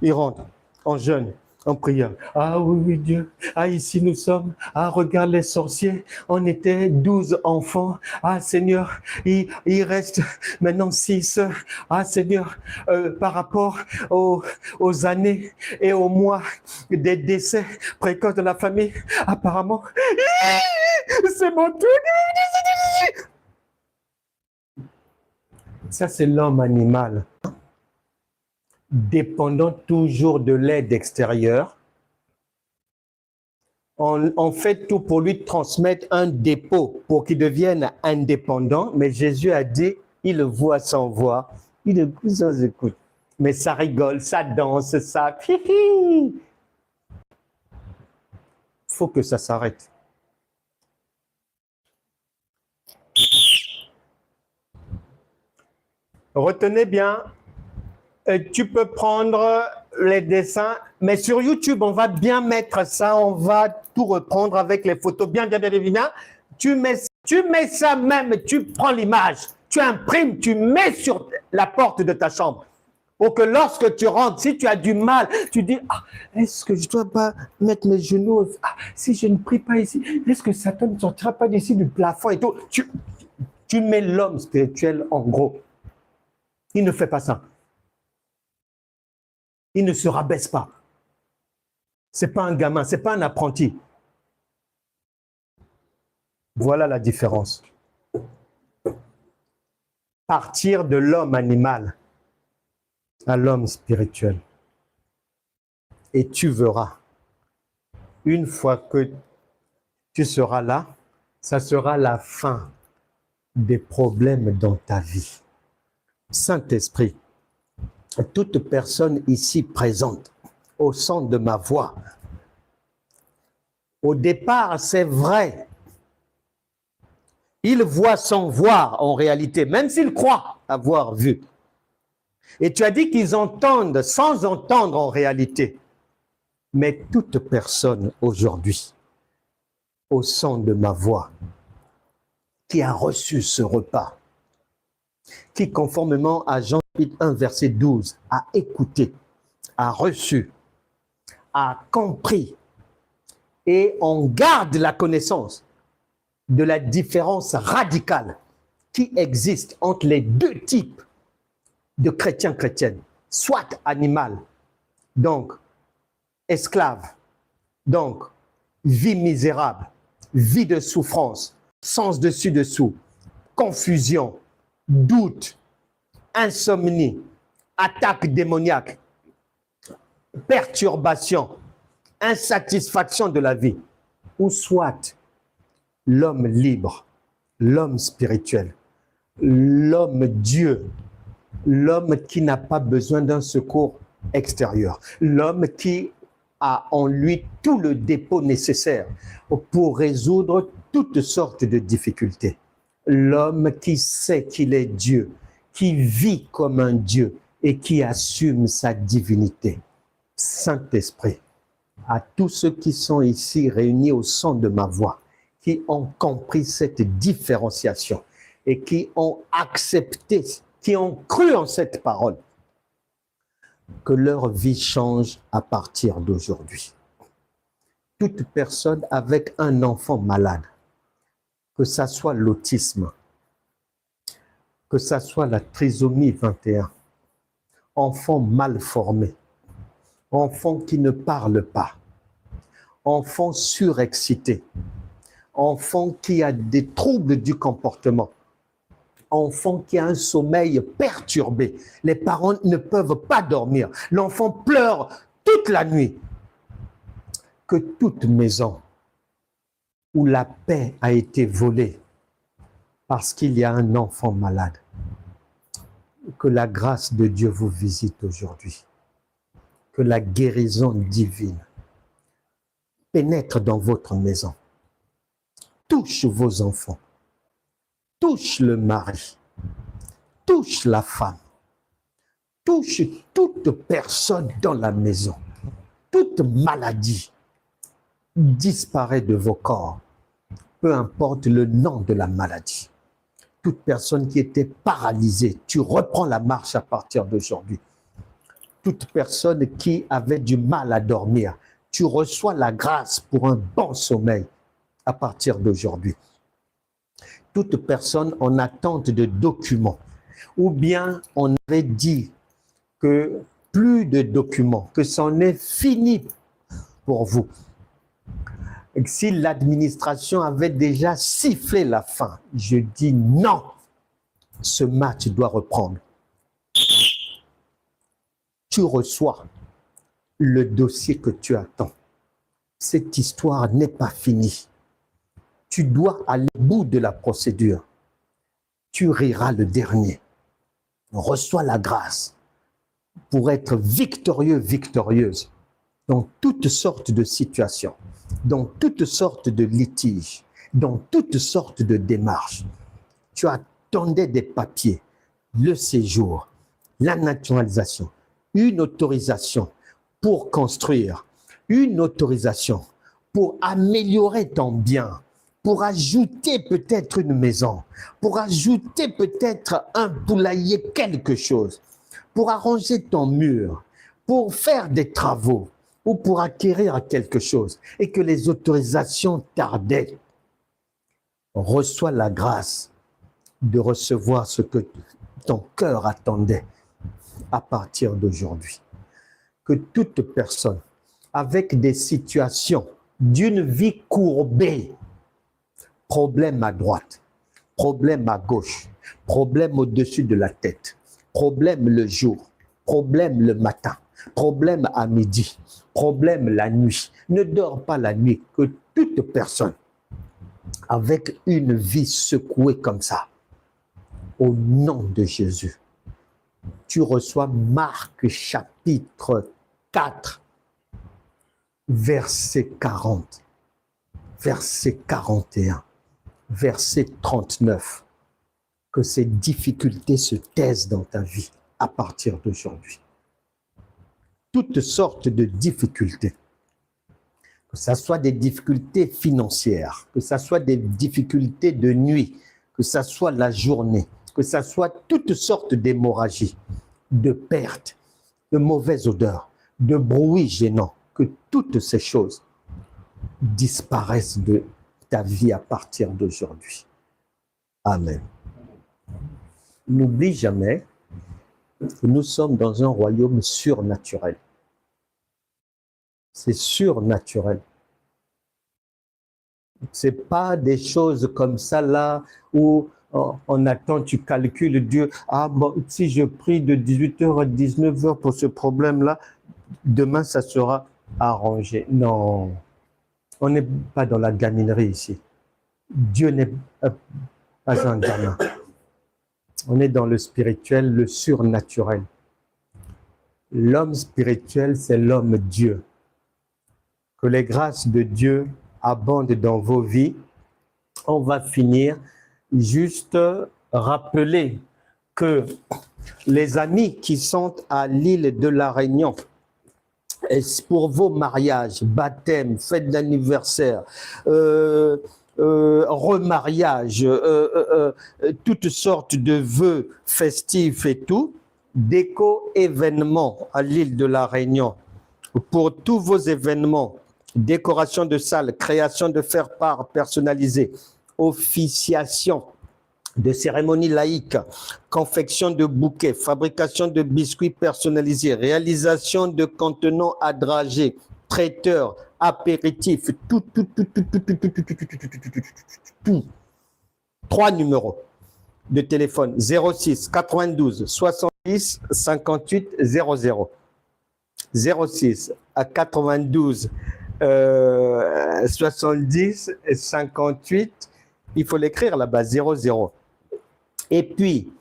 Speaker 1: Il rentre en jeûne, en prière. Ah oui, oui, Dieu. Ah, ici nous sommes. Ah, regarde les sorciers. On était 12 enfants. Ah, Seigneur, il reste maintenant 6. Ah, Seigneur, par rapport aux années et aux mois des décès précoces de la famille, apparemment, c'est mon tour. Ça, c'est l'homme animal. Dépendant toujours de l'aide extérieure, on fait tout pour lui transmettre un dépôt pour qu'il devienne indépendant, mais Jésus a dit, il le voit sans voix, il écoute sans écoute, mais ça rigole, ça danse, ça... Il faut que ça s'arrête. Retenez bien, tu peux prendre les dessins, mais sur YouTube, on va bien mettre ça, on va tout reprendre avec les photos bien, bien, bien, bien, bien. Tu mets ça même, tu prends l'image, tu imprimes, tu mets sur la porte de ta chambre. Pour que lorsque tu rentres, si tu as du mal, tu dis, ah, est-ce que je ne dois pas mettre mes genoux, ah, si je ne prie pas ici, est-ce que Satan ne sortira pas d'ici du plafond et tout. Tu mets l'homme spirituel en gros. Il ne fait pas ça. Il ne se rabaisse pas. Ce n'est pas un gamin, ce n'est pas un apprenti. Voilà la différence. Partir de l'homme animal à l'homme spirituel. Et tu verras, une fois que tu seras là, ça sera la fin des problèmes dans ta vie. Saint-Esprit, toute personne ici présente, au son de ma voix, au départ, c'est vrai, ils voient sans voir en réalité, même s'ils croient avoir vu. Et tu as dit qu'ils entendent sans entendre en réalité. Mais toute personne aujourd'hui, au son de ma voix, qui a reçu ce repas, qui conformément à Jean 1, verset 12, a écouté, a reçu, a compris, et on garde la connaissance de la différence radicale qui existe entre les deux types de chrétiens-chrétiennes, soit animal, donc esclave, donc vie misérable, vie de souffrance, sens dessus-dessous, confusion, doute, insomnie, attaque démoniaque, perturbation, insatisfaction de la vie, ou soit l'homme libre, l'homme spirituel, l'homme Dieu, l'homme qui n'a pas besoin d'un secours extérieur, l'homme qui a en lui tout le dépôt nécessaire pour résoudre toutes sortes de difficultés. L'homme qui sait qu'il est Dieu, qui vit comme un Dieu et qui assume sa divinité. Saint-Esprit, à tous ceux qui sont ici réunis au son de ma voix, qui ont compris cette différenciation et qui ont accepté, qui ont cru en cette parole, que leur vie change à partir d'aujourd'hui. Toute personne avec un enfant malade, que ça soit l'autisme, que ça soit la trisomie 21, enfants mal formés, enfants qui ne parlent pas, enfants surexcités, enfants qui a des troubles du comportement, enfant qui a un sommeil perturbé. Les parents ne peuvent pas dormir. L'enfant pleure toute la nuit. Que toute maison où la paix a été volée parce qu'il y a un enfant malade, que la grâce de Dieu vous visite aujourd'hui. Que la guérison divine pénètre dans votre maison. Touche vos enfants. Touche le mari, touche la femme, touche toute personne dans la maison. Toute maladie disparaît de vos corps, peu importe le nom de la maladie. Toute personne qui était paralysée, tu reprends la marche à partir d'aujourd'hui. Toute personne qui avait du mal à dormir, tu reçois la grâce pour un bon sommeil à partir d'aujourd'hui. Toute personne en attente de documents, ou bien on avait dit que plus de documents, que c'en est fini pour vous. Et si l'administration avait déjà sifflé la fin, je dis non, ce match doit reprendre. Tu reçois le dossier que tu attends. Cette histoire n'est pas finie. Tu dois aller au bout de la procédure. Tu riras le dernier. Reçois la grâce pour être victorieux, victorieuse dans toutes sortes de situations, dans toutes sortes de litiges, dans toutes sortes de démarches. Tu attendais des papiers, le séjour, la naturalisation, une autorisation pour construire, une autorisation pour améliorer ton bien, pour ajouter peut-être une maison, pour ajouter peut-être un poulailler, quelque chose, pour arranger ton mur, pour faire des travaux ou pour acquérir quelque chose et que les autorisations tardaient. Reçois la grâce de recevoir ce que ton cœur attendait à partir d'aujourd'hui. Que toute personne avec des situations d'une vie courbée, problème à droite, problème à gauche, problème au-dessus de la tête, problème le jour, problème le matin, problème à midi, problème la nuit. Ne dors pas la nuit. Que toute personne avec une vie secouée comme ça, au nom de Jésus, tu reçois Marc chapitre 4, verset 40, verset 41. Verset 39, que ces difficultés se taisent dans ta vie à partir d'aujourd'hui. Toutes sortes de difficultés, que ce soit des difficultés financières, que ce soit des difficultés de nuit, que ce soit la journée, que ce soit toutes sortes d'hémorragies, de pertes, de mauvaises odeurs, de bruits gênants, que toutes ces choses disparaissent de ta vie à partir d'aujourd'hui. Amen. N'oublie jamais que nous sommes dans un royaume surnaturel. C'est surnaturel. Ce n'est pas des choses comme ça là où on attend, tu calcules Dieu. Ah bon, si je prie de 18h à 19h pour ce problème-là, demain ça sera arrangé. Non. On n'est pas dans la gaminerie ici. Dieu n'est pas un gamin. On est dans le spirituel, le surnaturel. L'homme spirituel, c'est l'homme Dieu. Que les grâces de Dieu abondent dans vos vies. On va finir juste rappeler que les amis qui sont à l'île de la Réunion, et pour vos mariages, baptêmes, fêtes d'anniversaire, remariage, toutes sortes de vœux festifs et tout, déco événements à l'île de la Réunion. Pour tous vos événements, décoration de salle, création de faire-part personnalisée, officiation de cérémonies laïques, confection de bouquets, fabrication de biscuits personnalisés, réalisation de contenants à dragées, traiteur, apéritifs, tout. 3 numéros de téléphone 06 92 70 58 00. 06 à 92 70 58, il faut l'écrire là-bas, 00. Et puis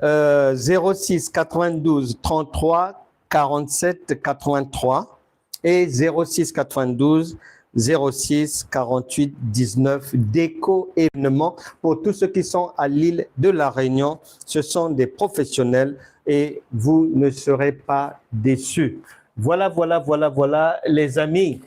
Speaker 1: 06 92 33 47 83 et 06 92 06 48 19. Déco événements pour tous ceux qui sont à l'île de la Réunion. Ce sont des professionnels et vous ne serez pas déçus. Voilà, les amis.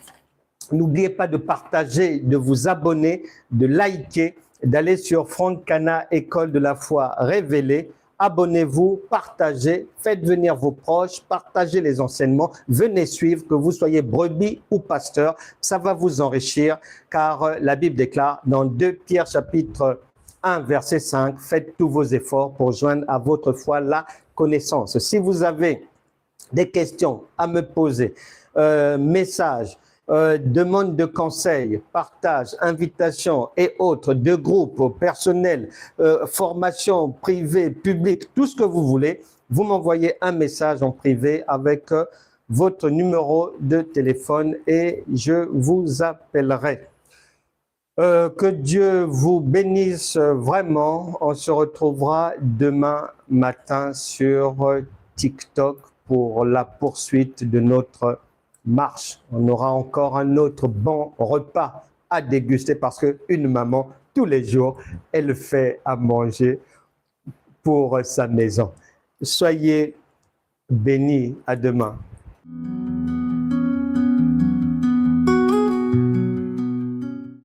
Speaker 1: N'oubliez pas de partager, de vous abonner, de liker, d'aller sur Front Cana École de la foi révélée. Abonnez-vous, partagez, faites venir vos proches, partagez les enseignements, venez suivre, que vous soyez brebis ou pasteur, ça va vous enrichir, car la Bible déclare dans 2 Pierre chapitre 1 verset 5, faites tous vos efforts pour joindre à votre foi la connaissance. Si vous avez des questions à me poser, messages, demande de conseils, partage, invitation et autres, de groupes, personnels, formation privée, publique, tout ce que vous voulez, vous m'envoyez un message en privé avec votre numéro de téléphone et je vous appellerai. Que Dieu vous bénisse vraiment. On se retrouvera demain matin sur TikTok pour la poursuite de notre marche. On aura encore un autre bon repas à déguster parce qu'une maman, tous les jours, elle fait à manger pour sa maison. Soyez bénis. À demain.